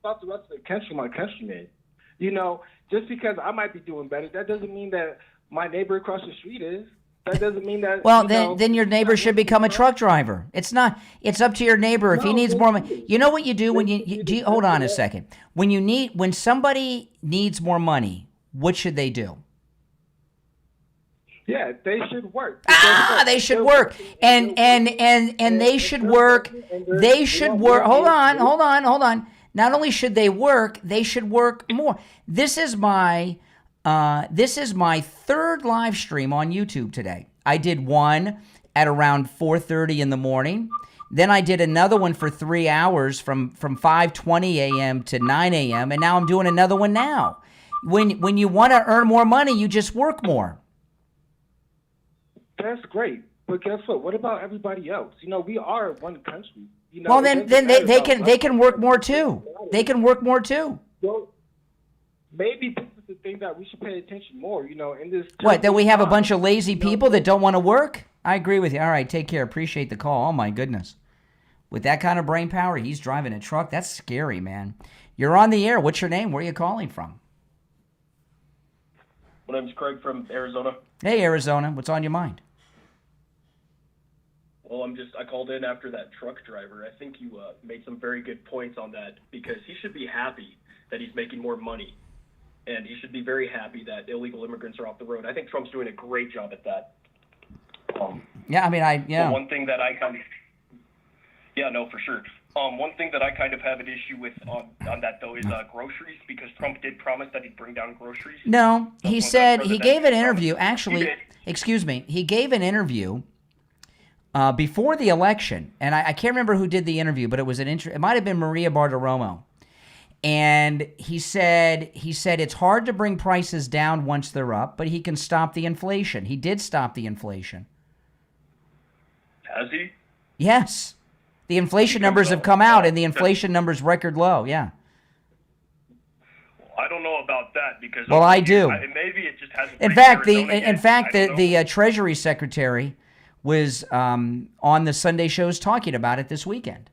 about the rest of the country, my countrymen. Just because I might be doing better, that doesn't mean that my neighbor across the street is. That doesn't mean that. Well, then your neighbor should become a truck driver. It's not. It's up to your neighbor if he needs more money. You know what you do when you hold on a second. When somebody needs more money, what should they do? Yeah, they should work. They should work, and they should work. They should work. Hold on. Not only should they work more. This is my third live stream on YouTube today. I did one at around 4:30 in the morning. Then I did another one for 3 hours from 5:20 a.m. to 9 a.m. And now I'm doing another one now. When you want to earn more money, you just work more. That's great. But guess what? What about everybody else? We are one country. Well, then they can work more too. They can work more too. Well, maybe this is the thing that we should pay attention more. In this. What? That we have a bunch of lazy people that don't want to work? I agree with you. All right, take care. Appreciate the call. Oh my goodness. With that kind of brain power, he's driving a truck. That's scary, man. You're on the air. What's your name? Where are you calling from? My name's Craig from Arizona. Hey, Arizona. What's on your mind? Well, I called in after that truck driver. I think you made some very good points on that because he should be happy that he's making more money. And he should be very happy that illegal immigrants are off the road. I think Trump's doing a great job at that. Yeah. One thing that I kind of... Yeah, no, for sure. One thing that I kind of have an issue with on that, though, is groceries, because Trump did promise that he'd bring down groceries. No, he said he gave an interview. Actually, excuse me, he gave an interview before the election, and I can't remember who did the interview, but it was it might have been Maria Bartiromo. And he said it's hard to bring prices down once they're up, but he can stop the inflation. He did stop the inflation. Has he? Yes. The inflation numbers have come out, and the inflation number's record low. Yeah. I don't know about that because. Well, I do. Maybe it just hasn't. In fact, the Treasury Secretary was on the Sunday shows talking about it this weekend.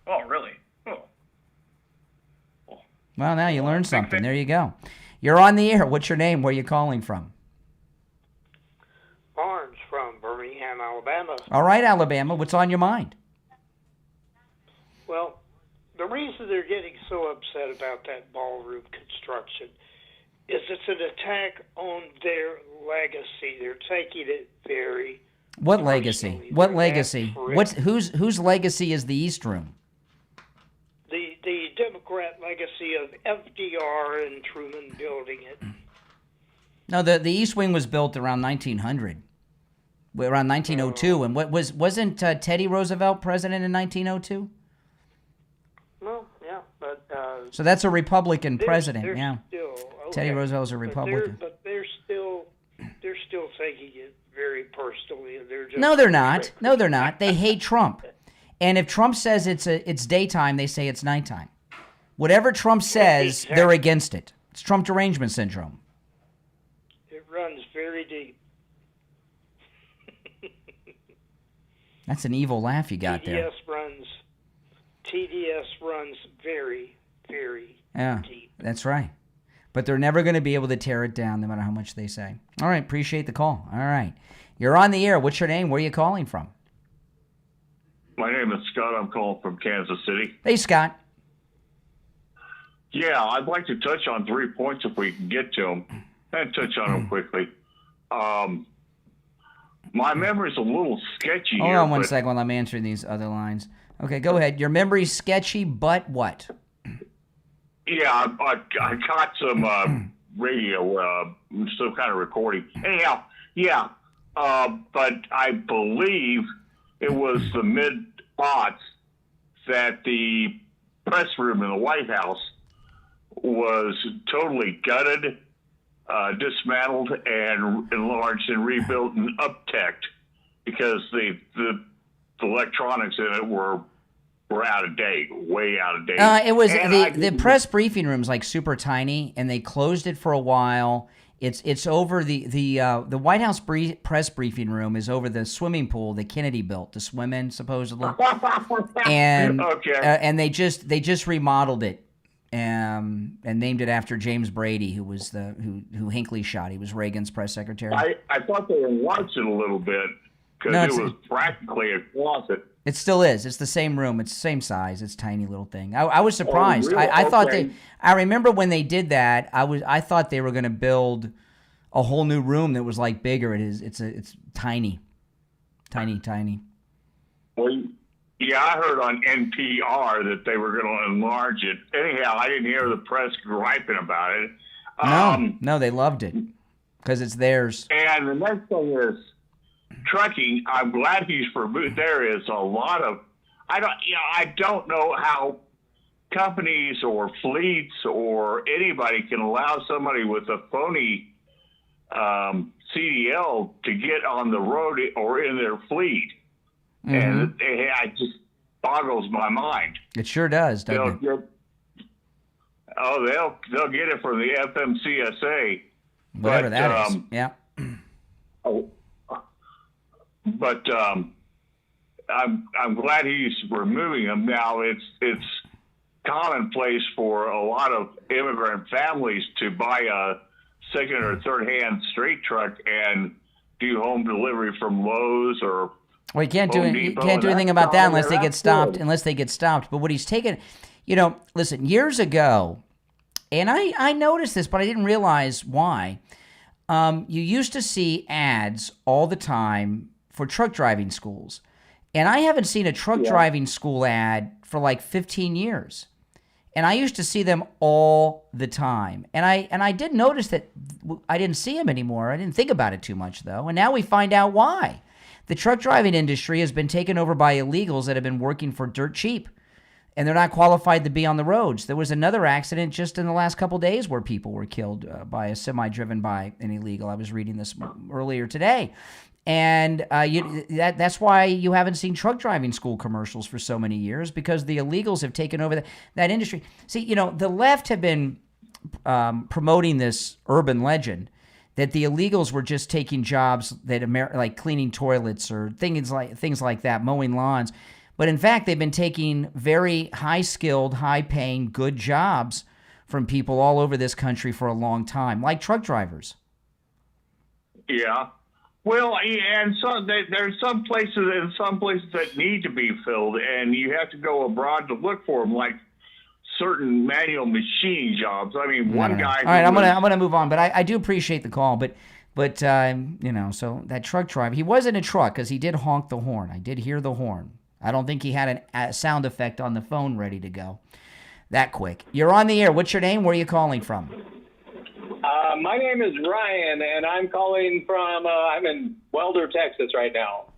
Oh, really? Well, now you learned something. There you go. You're on the air. What's your name? Where are you calling from? Barnes from Birmingham, Alabama. All right, Alabama. What's on your mind? Well, the reason they're getting so upset about that ballroom construction is it's an attack on their legacy. They're taking it very What legacy? personally. What They're legacy? desperate. Whose legacy is the East Room? The Democrat legacy of FDR and Truman building it. No, the East Wing was built around 1900, around 1902, and wasn't Teddy Roosevelt president in 1902? Well, yeah, but So that's a Republican they're president. still, Teddy okay. Roosevelt's a Republican. But they're still taking it very personally, and they're just No, they're not. No, they're not. They hate Trump. And if Trump says it's daytime, they say it's nighttime. Whatever Trump says, they're against it. It's Trump derangement syndrome. It runs very deep. That's an evil laugh you got there. TDS runs very, very Yeah, deep. that's right. But they're never going to be able to tear it down, no matter how much they say. All right, appreciate the call. All right. You're on the air. What's your name? Where are you calling from? My name is Scott. I'm calling from Kansas City. Hey, Scott. Yeah, I'd like to touch on 3 points if we can get to them, and touch on them quickly. My memory's a little sketchy Hold here. on one second while I'm answering these other lines. Okay, go ahead. Your memory's sketchy, but what? Yeah, I caught some radio, some kind of recording. Anyhow, yeah, but I believe it was the mid-aughts that the press room in the White House was totally gutted, dismantled, and enlarged and rebuilt and uptech because the electronics in it were out of date, way out of date. It was the press briefing room's like super tiny, and they closed it for a while. It's over the White House press briefing room is over the swimming pool that Kennedy built to swim in supposedly, and and they just remodeled it and named it after James Brady, who was who Hinckley shot. He was Reagan's press secretary. I thought they enlarged it a little bit because it was practically a closet. It still is. It's the same room. It's the same size. It's a tiny little thing. I was surprised. Oh, really? I thought I remember when they did that. I thought they were going to build a whole new room that was like bigger. It is. It's tiny. Well, yeah, I heard on NPR that they were going to enlarge it. Anyhow, I didn't hear the press griping about it. No, they loved it because it's theirs. And the next thing is trucking. I'm glad he's removed. There is a lot of I don't know how companies or fleets or anybody can allow somebody with a phony CDL to get on the road or in their fleet. Mm-hmm. And it just boggles my mind. It sure does, doesn't it? They'll get it from the FMCSA. Whatever that is. Yeah. But I'm glad he's removing them now. It's commonplace for a lot of immigrant families to buy a second or third hand straight truck and do home delivery from Lowe's or. Well, you can't do anything about that unless they get stopped. But what he's taken, listen, years ago, and I noticed this, but I didn't realize why. You used to see ads all the time for truck driving schools, and I haven't seen a truck driving school ad for like 15 years. And I used to see them all the time, and I did notice that I didn't see them anymore. I didn't think about it too much though, and now we find out why. The truck driving industry has been taken over by illegals that have been working for dirt cheap, and they're not qualified to be on the roads. There was another accident just in the last couple of days where people were killed by a semi driven by an illegal. I was reading this earlier today. And that's why you haven't seen truck driving school commercials for so many years, because the illegals have taken over that industry. See, the left have been promoting this urban legend that the illegals were just taking jobs that like cleaning toilets or things like that, mowing lawns. But in fact, they've been taking very high-skilled, high-paying, good jobs from people all over this country for a long time, like truck drivers. Yeah. Well, and there's some places that need to be filled, and you have to go abroad to look for them, like certain manual machine jobs. I mean, one guy. All right, I'm gonna move on, but I do appreciate the call. But so that truck driver, he was in a truck because he did honk the horn. I did hear the horn. I don't think he had a sound effect on the phone ready to go that quick. You're on the air. What's your name? Where are you calling from? My name is Ryan, and I'm calling from, I'm in Welder, Texas right now.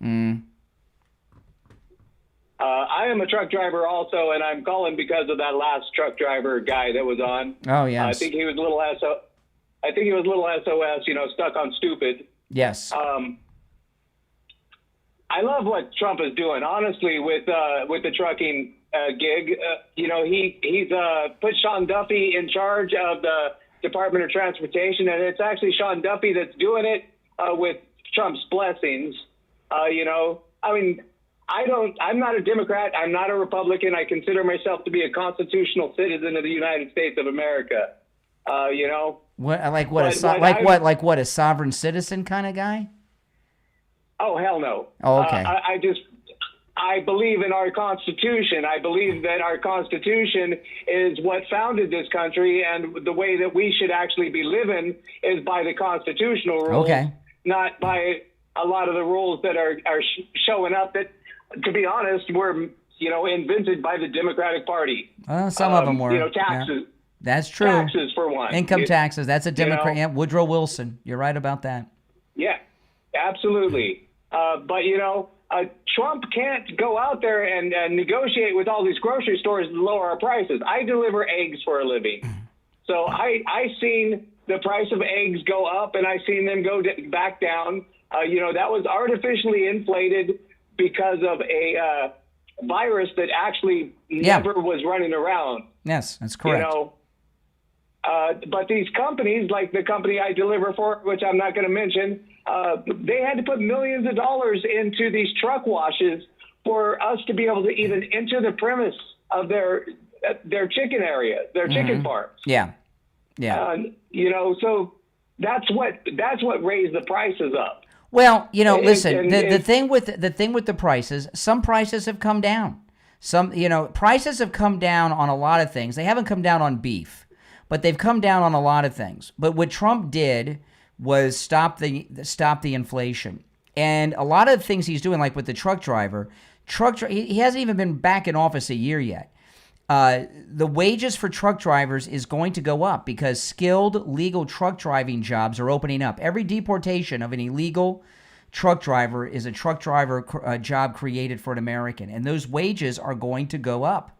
I am a truck driver also, and I'm calling because of that last truck driver guy that was on. Oh, yes. I think he was a little SOS, stuck on stupid. Yes. I love what Trump is doing, honestly, with the trucking gig. He's put Sean Duffy in charge of the Department of Transportation, and it's actually Sean Duffy that's doing it with Trump's blessings. I'm not a Democrat. I'm not a Republican. I consider myself to be a constitutional citizen of the United States of America. A sovereign citizen kind of guy? Oh, hell no. Oh, okay. I believe in our Constitution. I believe that our Constitution is what founded this country, and the way that we should actually be living is by the constitutional rules, not by a lot of the rules that are showing up that, to be honest, were invented by the Democratic Party. Some of them were. Taxes. Yeah. That's true. Taxes, for one. Income taxes. That's a Democrat. Yeah, Woodrow Wilson. You're right about that. Yeah, absolutely. But Trump can't go out there and negotiate with all these grocery stores to lower our prices. I deliver eggs for a living. So I seen the price of eggs go up, and I seen them go back down. That was artificially inflated because of a virus that actually never was running around. Yes, that's correct. But these companies, like the company I deliver for, which I'm not going to mention, they had to put millions of dollars into these truck washes for us to be able to even enter the premise of their chicken area, their chicken farms. Yeah. So that's what raised the prices up. Well, listen, the thing with the prices, some prices have come down. Prices have come down on a lot of things. They haven't come down on beef, but they've come down on a lot of things. But what Trump did was stop the inflation. And a lot of the things he's doing, like with the truck driver, he hasn't even been back in office a year yet. The wages for truck drivers is going to go up because skilled legal truck driving jobs are opening up. Every deportation of an illegal truck driver is a truck driver job created for an American, and those wages are going to go up.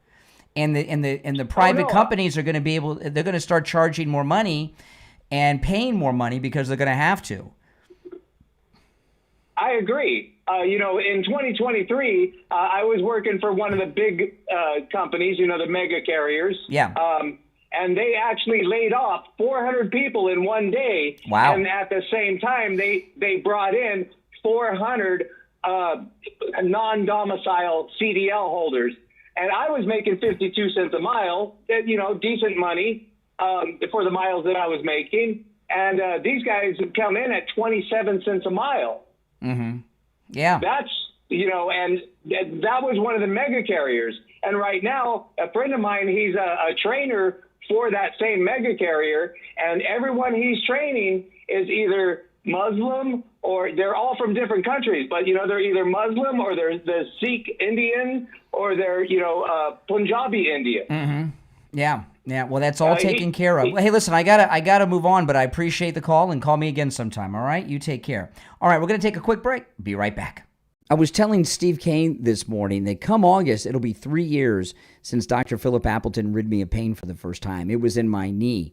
And the private companies are going to they're going to start charging more money and paying more money because they're going to have to. I agree. In 2023, I was working for one of the big companies, the mega carriers. Yeah. And they actually laid off 400 people in one day. Wow. And at the same time, they brought in 400 non-domicile CDL holders. And I was making 52 cents a mile, decent money for the miles that I was making. And these guys would come in at 27 cents a mile. Mm-hmm. Yeah. That's, and that was one of the mega carriers. And right now, a friend of mine, he's a trainer for that same mega carrier. And everyone he's training is either Muslim or they're all from different countries. But, they're either Muslim or they're the Sikh Indian or they're, Punjabi Indian. Mm-hmm. Yeah. Yeah. Well, that's all taken care of. Hey, listen, I gotta move on, but I appreciate the call, and call me again sometime. All right. You take care. All right. We're going to take a quick break. Be right back. I was telling Steve Kane this morning that come August, it'll be 3 years since Dr. Philip Appleton rid me of pain for the first time. It was in my knee.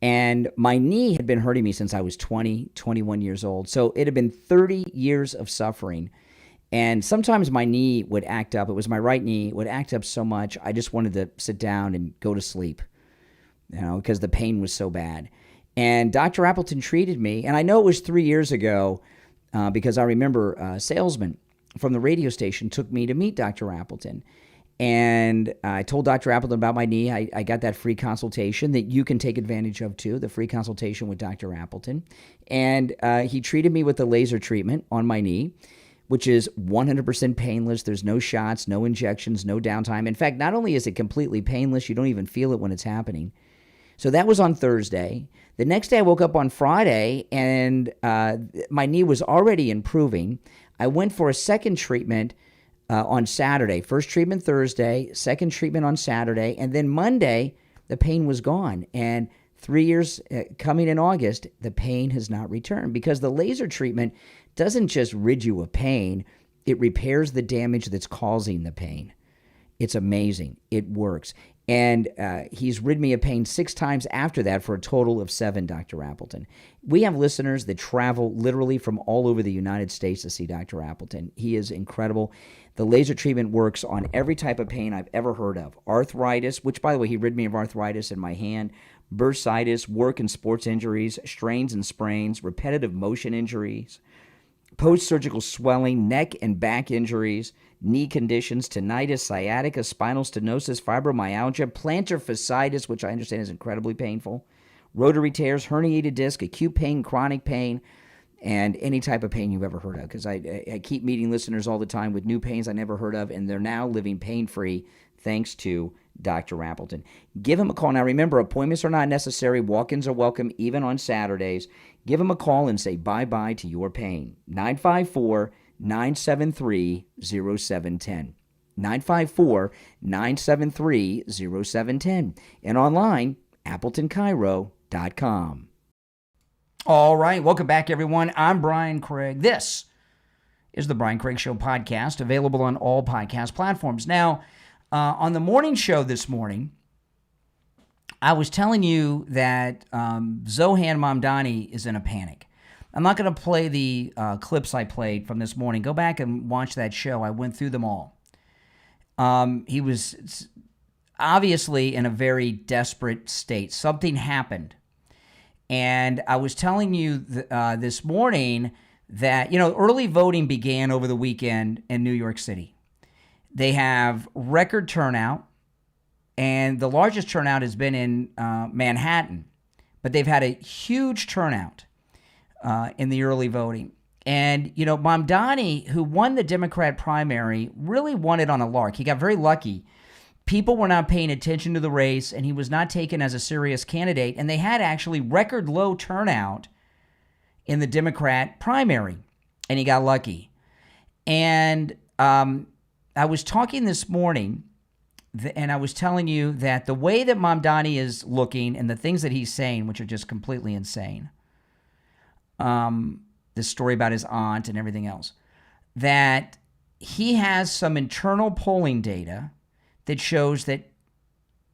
And my knee had been hurting me since I was 20, 21 years old. So it had been 30 years of suffering. And sometimes my knee would act up. It was my right knee. It would act up so much, I just wanted to sit down and go to sleep, because the pain was so bad. And Dr. Appleton treated me. And I know it was 3 years ago because I remember a salesman from the radio station took me to meet Dr. Appleton. And I told Dr. Appleton about my knee. I got that free consultation that you can take advantage of too, the free consultation with Dr. Appleton. And he treated me with the laser treatment on my knee, which is 100% painless. There's no shots, no injections, no downtime. In fact, not only is it completely painless, you don't even feel it when it's happening. So that was on Thursday. The next day I woke up on Friday and my knee was already improving. I went for a second treatment on Saturday. First treatment Thursday, second treatment on Saturday, and then Monday, the pain was gone. And 3 years coming in August, the pain has not returned because the laser treatment doesn't just rid you of pain, it repairs the damage that's causing the pain. It's amazing. It works. And he's rid me of pain 6 times after that for a total of 7, Dr. Appleton. We have listeners that travel literally from all over the United States to see Dr. Appleton. He is incredible. The laser treatment works on every type of pain I've ever heard of. Arthritis, which, by the way, he rid me of arthritis in my hand, bursitis, work and sports injuries, strains and sprains, repetitive motion injuries, post-surgical swelling, neck and back injuries, knee conditions, tinnitus, sciatica, spinal stenosis, fibromyalgia, plantar fasciitis, which I understand is incredibly painful, rotary tears, herniated disc, acute pain, chronic pain, and any type of pain you've ever heard of. Because I keep meeting listeners all the time with new pains I never heard of, and they're now living pain-free thanks to Dr. Appleton. Give him a call. Now, remember, appointments are not necessary. Walk-ins are welcome, even on Saturdays. Give him a call and say bye-bye to your pain. 954-973-0710. 954-973-0710. And online, AppletonCairo.com. All right, welcome back, everyone. I'm Brian Craig. This is the Brian Craig Show podcast, available on all podcast platforms. Now, on the morning show this morning, I was telling you that Zohan Mamdani is in a panic. I'm not going to play the clips I played from this morning. Go back and watch that show. I went through them all. He was obviously in a very desperate state. Something happened. And I was telling you this morning that, early voting began over the weekend in New York City. They have record turnout, and the largest turnout has been in Manhattan. But they've had a huge turnout in the early voting. And, Mamdani, who won the Democrat primary, really won it on a lark. He got very lucky. People were not paying attention to the race, and he was not taken as a serious candidate. And they had actually record low turnout in the Democrat primary, and he got lucky. And I was talking this morning, and I was telling you that the way that Mamdani is looking and the things that he's saying, which are just completely insane, this story about his aunt and everything else, that he has some internal polling data that shows that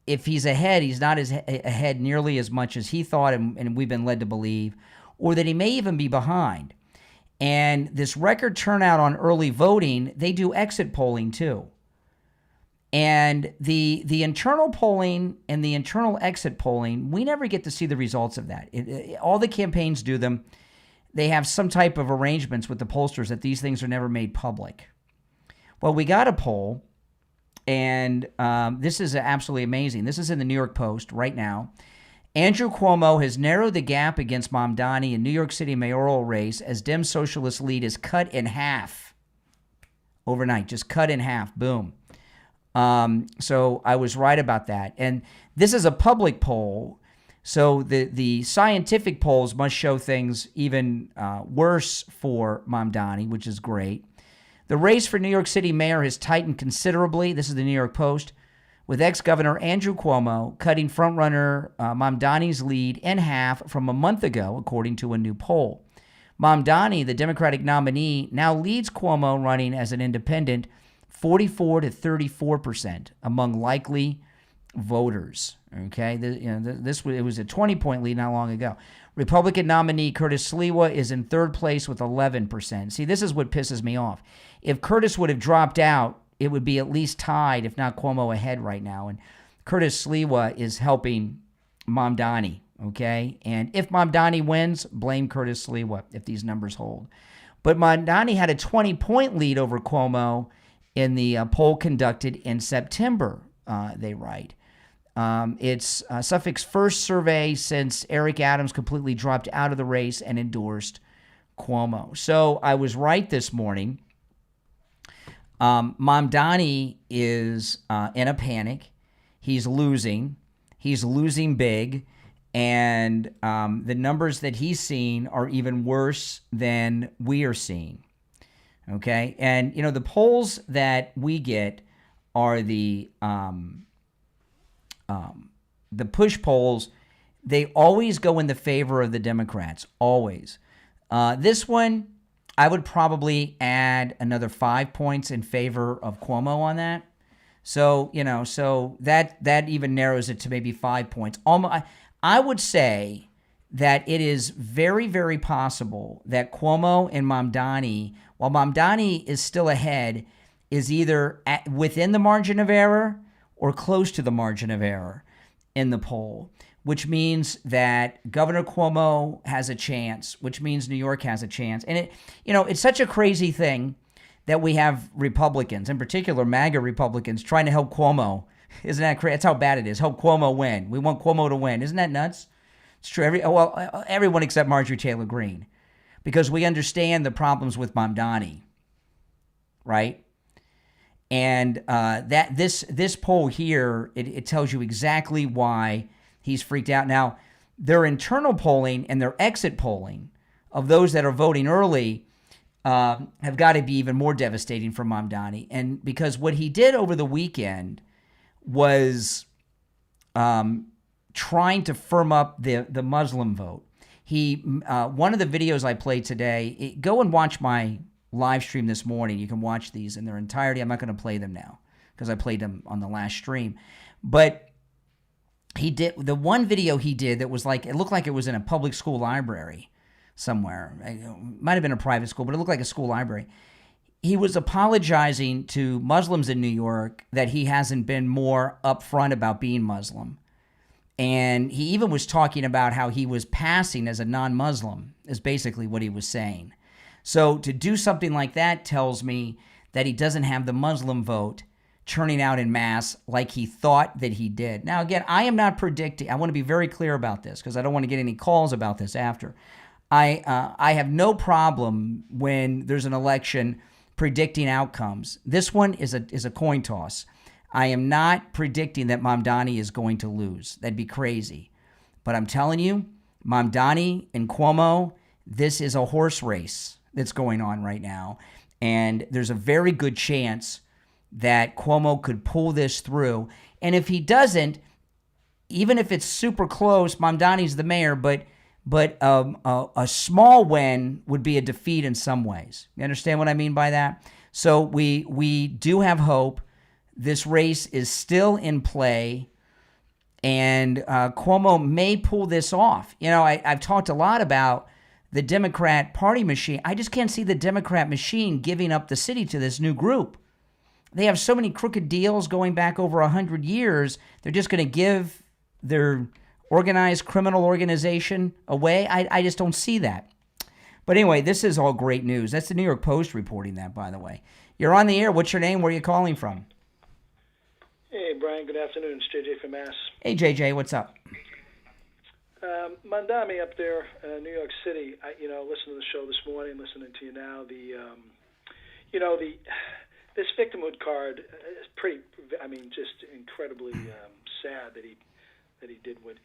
if he's ahead, he's not ahead nearly as much as he thought and we've been led to believe, or that he may even be behind. And this record turnout on early voting, they do exit polling too. And the internal polling and the internal exit polling, we never get to see the results of that. All the campaigns do them. They have some type of arrangements with the pollsters that these things are never made public. Well, we got a poll, and this is absolutely amazing. This is in the New York Post right now. Andrew Cuomo has narrowed the gap against Mamdani in New York City mayoral race as Dem socialist lead is cut in half overnight, just cut in half. Boom. So I was right about that. And this is a public poll. So the scientific polls must show things even worse for Mamdani, which is great. The race for New York City mayor has tightened considerably. This is the New York Post, with ex-governor Andrew Cuomo cutting frontrunner Mamdani's lead in half from a month ago, according to a new poll. Mamdani, the Democratic nominee, now leads Cuomo running as an independent 44 to 34% among likely voters. Okay, it was a 20-point lead not long ago. Republican nominee Curtis Sliwa is in third place with 11%. See, this is what pisses me off. If Curtis would have dropped out, it would be at least tied, if not Cuomo ahead right now. And Curtis Sliwa is helping Mamdani, okay? And if Mamdani wins, blame Curtis Sliwa if these numbers hold. But Mamdani had a 20-point lead over Cuomo in the poll conducted in September, they write. It's Suffolk's first survey since Eric Adams completely dropped out of the race and endorsed Cuomo. So I was right this morning. Mamdani is in a panic. He's losing. He's losing big. And the numbers that he's seeing are even worse than we are seeing. Okay? And, you know, the polls that we get are the push polls. They always go in the favor of the Democrats, always. This one, I would probably add another 5 points in favor of Cuomo on that. So, you know, so that even narrows it to maybe 5 points. I would say that it is very, very possible that Cuomo and Mamdani, while Mamdani is still ahead, is either within the margin of error or close to the margin of error in the poll, which means that Governor Cuomo has a chance, which means New York has a chance. And it's such a crazy thing that we have Republicans, in particular MAGA Republicans, trying to help Cuomo. Isn't that crazy? That's how bad it is. Help Cuomo win. We want Cuomo to win. Isn't that nuts? It's true. Everyone except Marjorie Taylor Greene, because we understand the problems with Mamdani, right? And that this poll here, it tells you exactly why he's freaked out. Now, their internal polling and their exit polling of those that are voting early have got to be even more devastating for Mamdani. And because what he did over the weekend was trying to firm up the Muslim vote. He one of the videos I played today, go and watch my live stream this morning. You can watch these in their entirety. I'm not going to play them now because I played them on the last stream. But he did the one video he did that was like, it looked like it was in a public school library somewhere. It might have been a private school, but it looked like a school library. He was apologizing to Muslims in New York that he hasn't been more upfront about being Muslim. And he even was talking about how he was passing as a non-Muslim, is basically what he was saying. So to do something like that tells me that he doesn't have the Muslim vote turning out en masse like he thought that he did. Now, again, I am not predicting. I want to be very clear about this because I don't want to get any calls about this after. I have no problem when there's an election predicting outcomes. This one is a coin toss. I am not predicting that Mamdani is going to lose. That'd be crazy. But I'm telling you, Mamdani and Cuomo, this is a horse race that's going on right now. And there's a very good chance that Cuomo could pull this through. And if he doesn't, even if it's super close, Mamdani's the mayor, but a small win would be a defeat in some ways. You understand what I mean by that? So we do have hope. This race is still in play, and Cuomo may pull this off. You know, I've talked a lot about the Democrat Party machine. I just can't see the Democrat machine giving up the city to this new group. They have so many crooked deals going back over 100 years. They're just going to give their organized criminal organization away. I just don't see that. But anyway, this is all great news. That's the New York Post reporting that, by the way. You're on the air. What's your name? Where are you calling from? Hey, Brian. Good afternoon. It's JJ from Mass. Hey, JJ. What's up? Mamdani up there, New York City. Listening to the show this morning, listening to you now. This victimhood card is pretty. I mean, just incredibly sad that he did what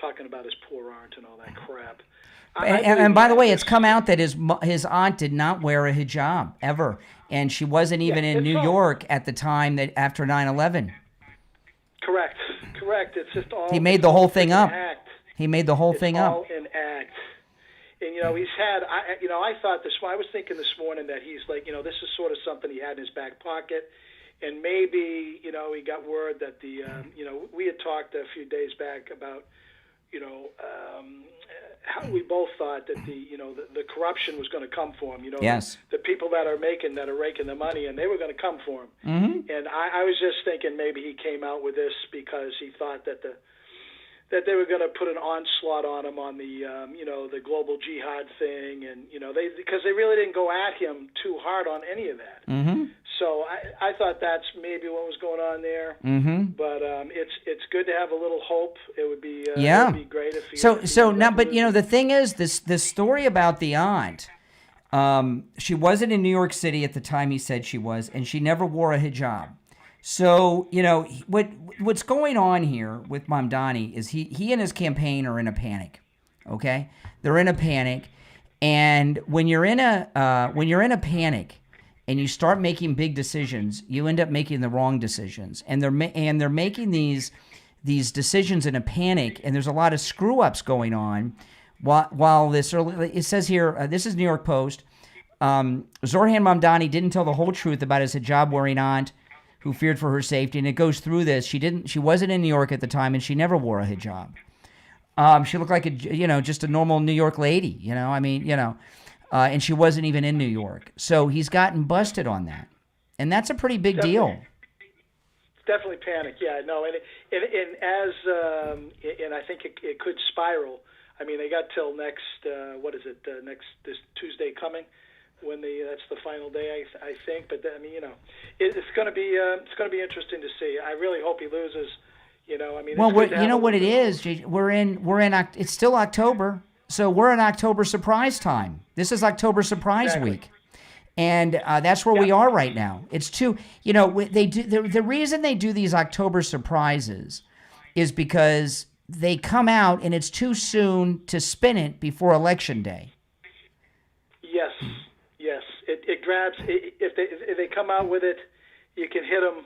talking about his poor aunt and all that crap. And by the way, it's come out that his aunt did not wear a hijab ever, and she wasn't even in New York at the time that after 9/11. Correct. It's just all. He made the whole thing up. He made the whole thing up. All an act. And he's had. I thought I was thinking this morning that he's like, this is sort of something he had in his back pocket, and maybe he got word that the we had talked a few days back about how we both thought that the corruption was going to come for him. Yes. The people that are raking the money, and they were going to come for him. Mm-hmm. And I was just thinking maybe he came out with this because he thought that that they were going to put an onslaught on him on the the global jihad thing, and because they really didn't go at him too hard on any of that. Mm-hmm. So I thought that's maybe what was going on there. Mm-hmm. But it's good to have a little hope. It would be It would be great if he, so now, but the thing is, this story about the aunt, she wasn't in New York City at the time he said she was, and she never wore a hijab. So what's going on here with Mamdani is he and his campaign are in a panic. Okay, they're in a panic, and when you're in a panic and you start making big decisions, you end up making the wrong decisions, and they're making these decisions in a panic, and there's a lot of screw ups going on. While it says here, this is New York Post. Zohran Mamdani didn't tell the whole truth about his hijab wearing aunt, who feared for her safety, and it goes through this. She wasn't in New York at the time, and she never wore a hijab. She looked like just a normal New York lady, and she wasn't even in New York. So he's gotten busted on that, and that's a pretty big deal. It's definitely panic, yeah, no, and I think it could spiral. I mean, they got till next this Tuesday coming, when that's the final day, I think. But it's going to be interesting to see. I really hope he loses. Well, what it is, we're in. It's still October, so we're in October surprise time. This is October surprise week, and that's where we are right now. It's they do the reason they do these October surprises is because they come out and it's too soon to spin it before Election Day. Yes. It grabs. If they come out with it, you can hit them,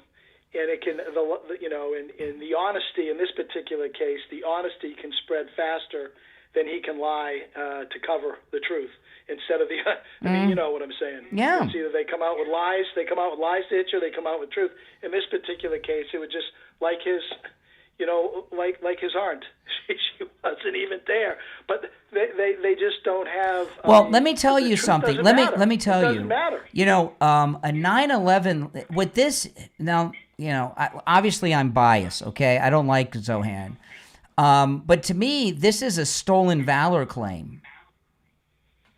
and it can in the honesty in this particular case, the honesty can spread faster than he can lie to cover the truth instead of the. I mean, you know what I'm saying? Yeah. It's either they come out with lies to hit you, or they come out with truth. In this particular case, it would just like his. Like his aunt, she wasn't even there. But they just don't have. Well, let me tell you something. Let me tell you. Matter. A 9/11 with this now. Obviously I'm biased. Okay, I don't like Zohan, but to me this is a stolen valor claim.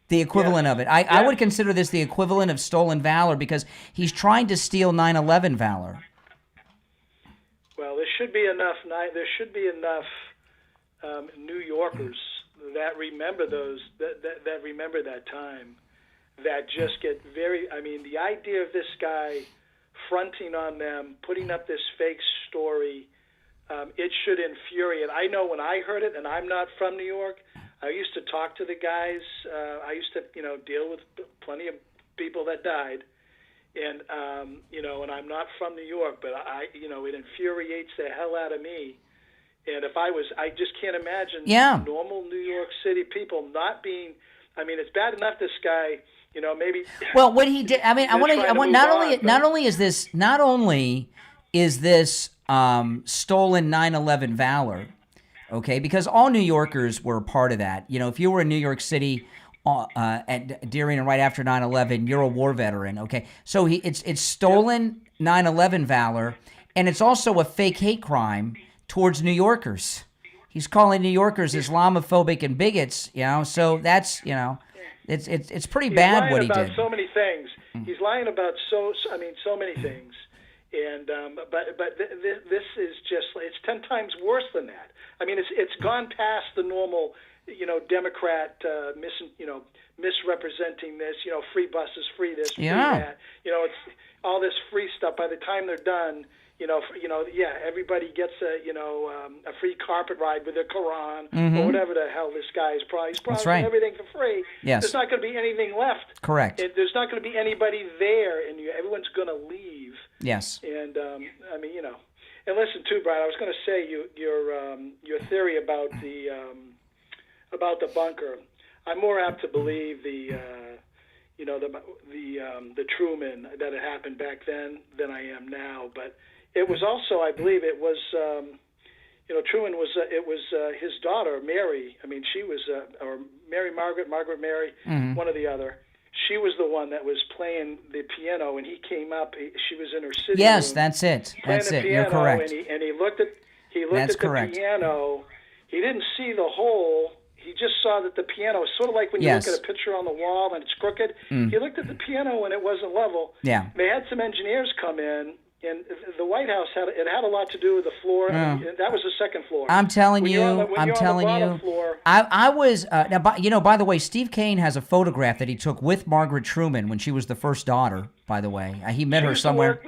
The equivalent of it. I would consider this the equivalent of stolen valor because he's trying to steal 9/11 valor. Well, there should be enough. There should be enough New Yorkers that remember that remember that time, that just get very. I mean, the idea of this guy fronting on them, putting up this fake story, it should infuriate. I know when I heard it, and I'm not from New York. I used to talk to the guys. I used to, deal with plenty of people that died. And, and I'm not from New York, but it infuriates the hell out of me. And I just can't imagine normal New York City people not being, it's bad enough this guy, maybe. Well, what he did, not only is this stolen 9/11 valor, okay, because all New Yorkers were a part of that. If you were in New York City, during and right after 9/11, you're a war veteran, okay? So it's stolen 9/11 valor, and it's also a fake hate crime towards New Yorkers. He's calling New Yorkers Islamophobic and bigots, so that's, it's pretty bad what he did. He's lying about so many things. He's lying about so many things. And but this is just, it's 10 times worse than that. It's gone past the normal Democrat misrepresenting this, free buses, free this, free that. It's all this free stuff. By the time they're done, everybody gets a free carpet ride with their Quran or whatever the hell this guy is probably. He's probably everything for free. Yes. There's not going to be anything left. Correct. There's not going to be anybody there, and everyone's going to leave. Yes. And and listen too, Brian. I was going to say your theory about the bunker. I'm more apt to believe the Truman that had happened back then than I am now. But it was also, I believe, it was Truman was his daughter Mary. I mean, she was or Margaret Mary, one or the other. She was the one that was playing the piano, and he came up. She was in her sitting Yes, room. that's it. That's it. Piano, You're correct. And he looked at That's the correct. piano. He didn't see the hole. He just saw that the piano was sort of like when you Yes. look at a picture on the wall and it's crooked. He looked at the piano and it wasn't level. Yeah. They had some engineers come in, and the White House had a lot to do with the floor. I mean, that was the second floor. I'm telling When you, you're on the- when I'm you're on the telling bottom you. floor- I was now. By the way, Steve Kane has a photograph that he took with Margaret Truman when she was the first daughter. By the way, he met She her used to somewhere.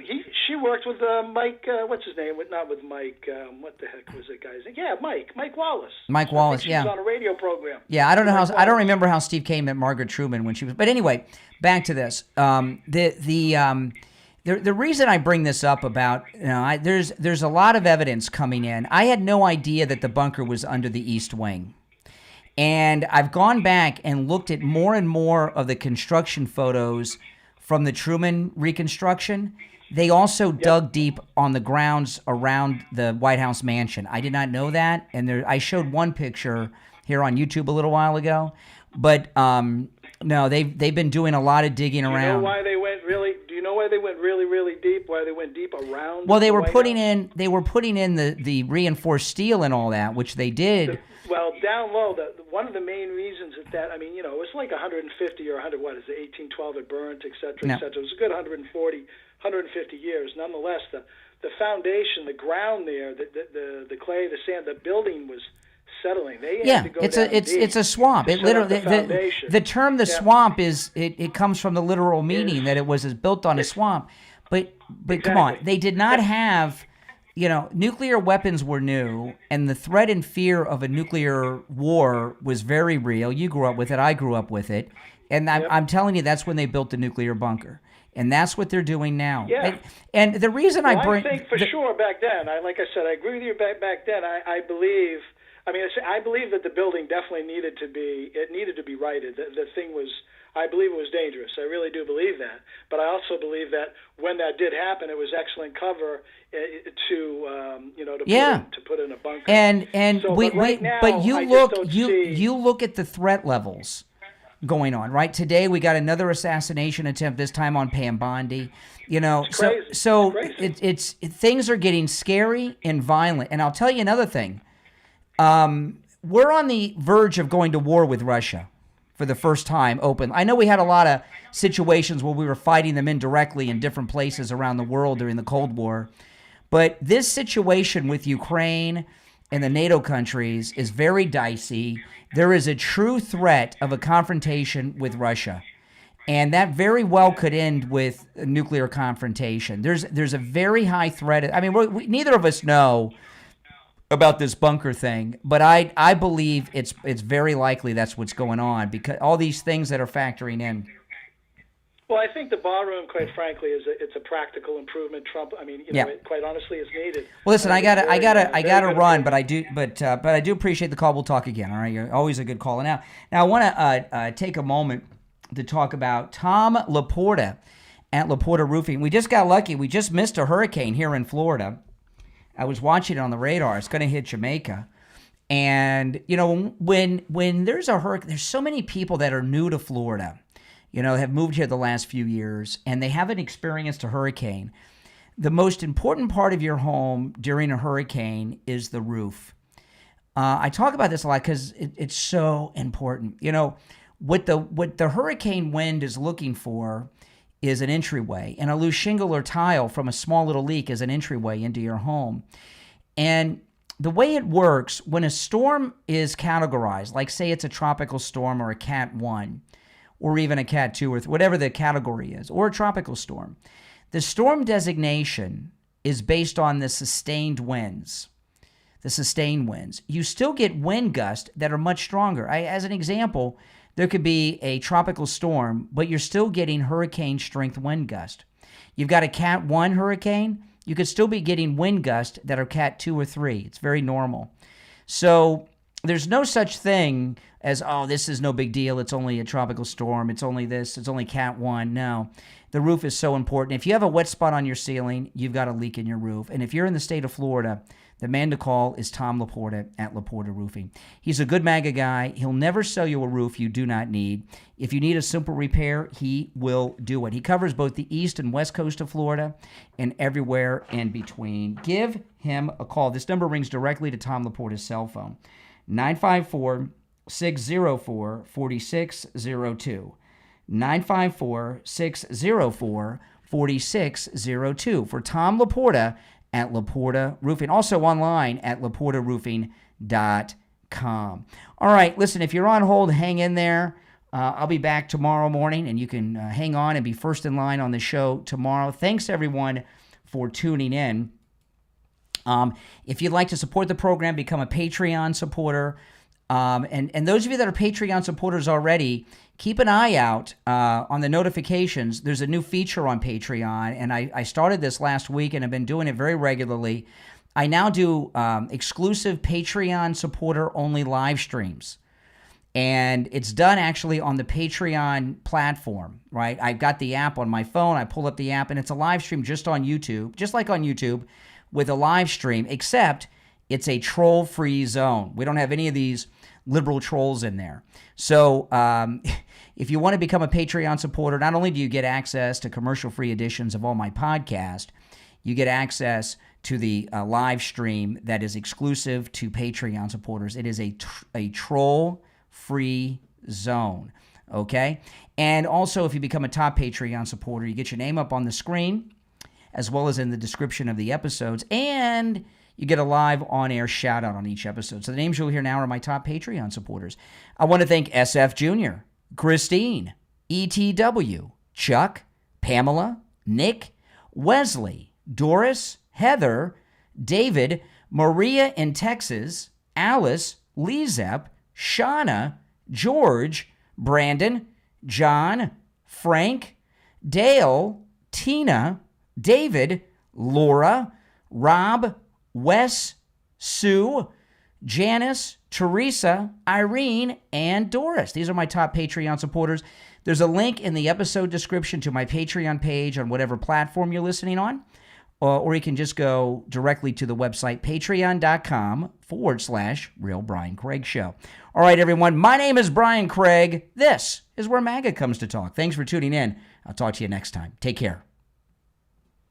She worked with Mike. What's his name? Not with Mike. What the heck was that guy's name? Yeah, Mike Wallace. Mike I Wallace, think she yeah. was on a radio program. Yeah, I don't know Mike how. I don't Wallace. remember how Steve Kane met Margaret Truman when she was. But anyway, back to this. The reason I bring this up about there's a lot of evidence coming in. I had no idea that the bunker was under the East Wing. And I've gone back and looked at more and more of the construction photos from the Truman reconstruction. They also dug deep on the grounds around the White House mansion. I did not know that. And I showed one picture here on YouTube a little while ago. But no, they've been doing a lot of digging around. Do you know why they went really? Do you know why they went really deep? Why they went deep around? Well, they the were White putting House? in the reinforced steel and all that, which they did. Well, down low, one of the main reasons that I mean, it was like 150 or 100. What is it? 1812 it burnt, et cetera, No. et cetera. It was a good 150 years. Nonetheless, the foundation, the ground there, the clay, the sand, the building was settling. They had to go it's down it's a swamp. to It set up literally the foundation. the term Yeah. swamp is it comes from the literal meaning that it was built on a swamp. But come on, they did not have. Nuclear weapons were new, and the threat and fear of a nuclear war was very real. You grew up with it. I grew up with it. And I'm telling you, that's when they built the nuclear bunker. And that's what they're doing now. Yeah. And the reason I I think for sure back then, like I said, I agree with you back then. I believe, I believe that the building definitely needed to be righted. The thing was, I believe it was dangerous. I really do believe that. But I also believe that when that did happen, it was excellent cover to put in a bunker. And So, we, but right now, but you I just look don't you see- you look at the threat levels going on, right? Today we got another assassination attempt, this time on Pam Bondi. So it's things are getting scary and violent. And I'll tell you another thing. We're on the verge of going to war with Russia for the first time open. I know we had a lot of situations where we were fighting them indirectly in different places around the world during the Cold War. But this situation with Ukraine and the NATO countries is very dicey. There is a true threat of a confrontation with Russia. And that very well could end with a nuclear confrontation. There's a very high threat. I mean, neither of us know about this bunker thing, but I believe it's very likely that's what's going on because all these things that are factoring in. Well, I think the ballroom, quite frankly, it's a practical improvement. Trump, it, quite honestly, is needed. Well, listen, I gotta run, but I do improvement. appreciate the call. We'll talk again. All right, you're always a good call. Now I want to take a moment to talk about Tom Laporta at Laporta Roofing. We just got lucky. We just missed a hurricane here in Florida. I was watching it on the radar. It's going to hit Jamaica. And, when there's a hurricane, there's so many people that are new to Florida, have moved here the last few years, and they haven't experienced a hurricane. The most important part of your home during a hurricane is the roof. I talk about this a lot because it's so important. What the hurricane wind is looking for is an entryway, and a loose shingle or tile from a small little leak is an entryway into your home. And the way it works, when a storm is categorized, like say it's a tropical storm or a Cat 1, or even a Cat 2, or whatever the category is, or a tropical storm, the storm designation is based on the sustained winds. You still get wind gusts that are much stronger. As an example, there could be a tropical storm, but you're still getting hurricane strength wind gust. You've got a Cat 1 hurricane, you could still be getting wind gusts that are Cat 2 or 3. It's very normal. So there's no such thing as, oh, this is no big deal. It's only a tropical storm. It's only this. It's only Cat 1. No. The roof is so important. If you have a wet spot on your ceiling, you've got a leak in your roof. And if you're in the state of Florida, the man to call is Tom Laporta at Laporta Roofing. He's a good MAGA guy. He'll never sell you a roof you do not need. If you need a simple repair, he will do it. He covers both the east and west coast of Florida and everywhere in between. Give him a call. This number rings directly to Tom Laporta's cell phone, 954-604-4602. 954-604-4602 for Tom Laporta at Laporta Roofing. Also online at laportaroofing.com. All right, listen, if you're on hold, hang in there. I'll be back tomorrow morning, and you can hang on and be first in line on the show tomorrow. Thanks, everyone, for tuning in. If you'd like to support the program, become a Patreon supporter. And those of you that are Patreon supporters already, keep an eye out on the notifications. There's a new feature on Patreon, and I started this last week and have been doing it very regularly. I now do exclusive Patreon supporter-only live streams. And it's done actually on the Patreon platform, right? I've got the app on my phone. I pull up the app, and it's a live stream just on YouTube, just like on YouTube, with a live stream, except it's a troll-free zone. We don't have any of these liberal trolls in there. So if you want to become a Patreon supporter, not only do you get access to commercial-free editions of all my podcasts, you get access to the live stream that is exclusive to Patreon supporters. It is a troll-free zone, okay? And also, if you become a top Patreon supporter, you get your name up on the screen, as well as in the description of the episodes, and you get a live on-air shout-out on each episode. So the names you'll hear now are my top Patreon supporters. I want to thank SF Jr., Christine, ETW, Chuck, Pamela, Nick, Wesley, Doris, Heather, David, Maria in Texas, Alice, Lizep, Shauna, George, Brandon, John, Frank, Dale, Tina, David, Laura, Rob, Wes, Sue, Janice, Teresa, Irene, and Doris. These are my top Patreon supporters. There's a link in the episode description to my Patreon page on whatever platform you're listening on, or you can just go directly to the website, patreon.com/Real Brian Craig Show. All right, everyone, my name is Brian Craig. This is where MAGA comes to talk. Thanks for tuning in. I'll talk to you next time. Take care.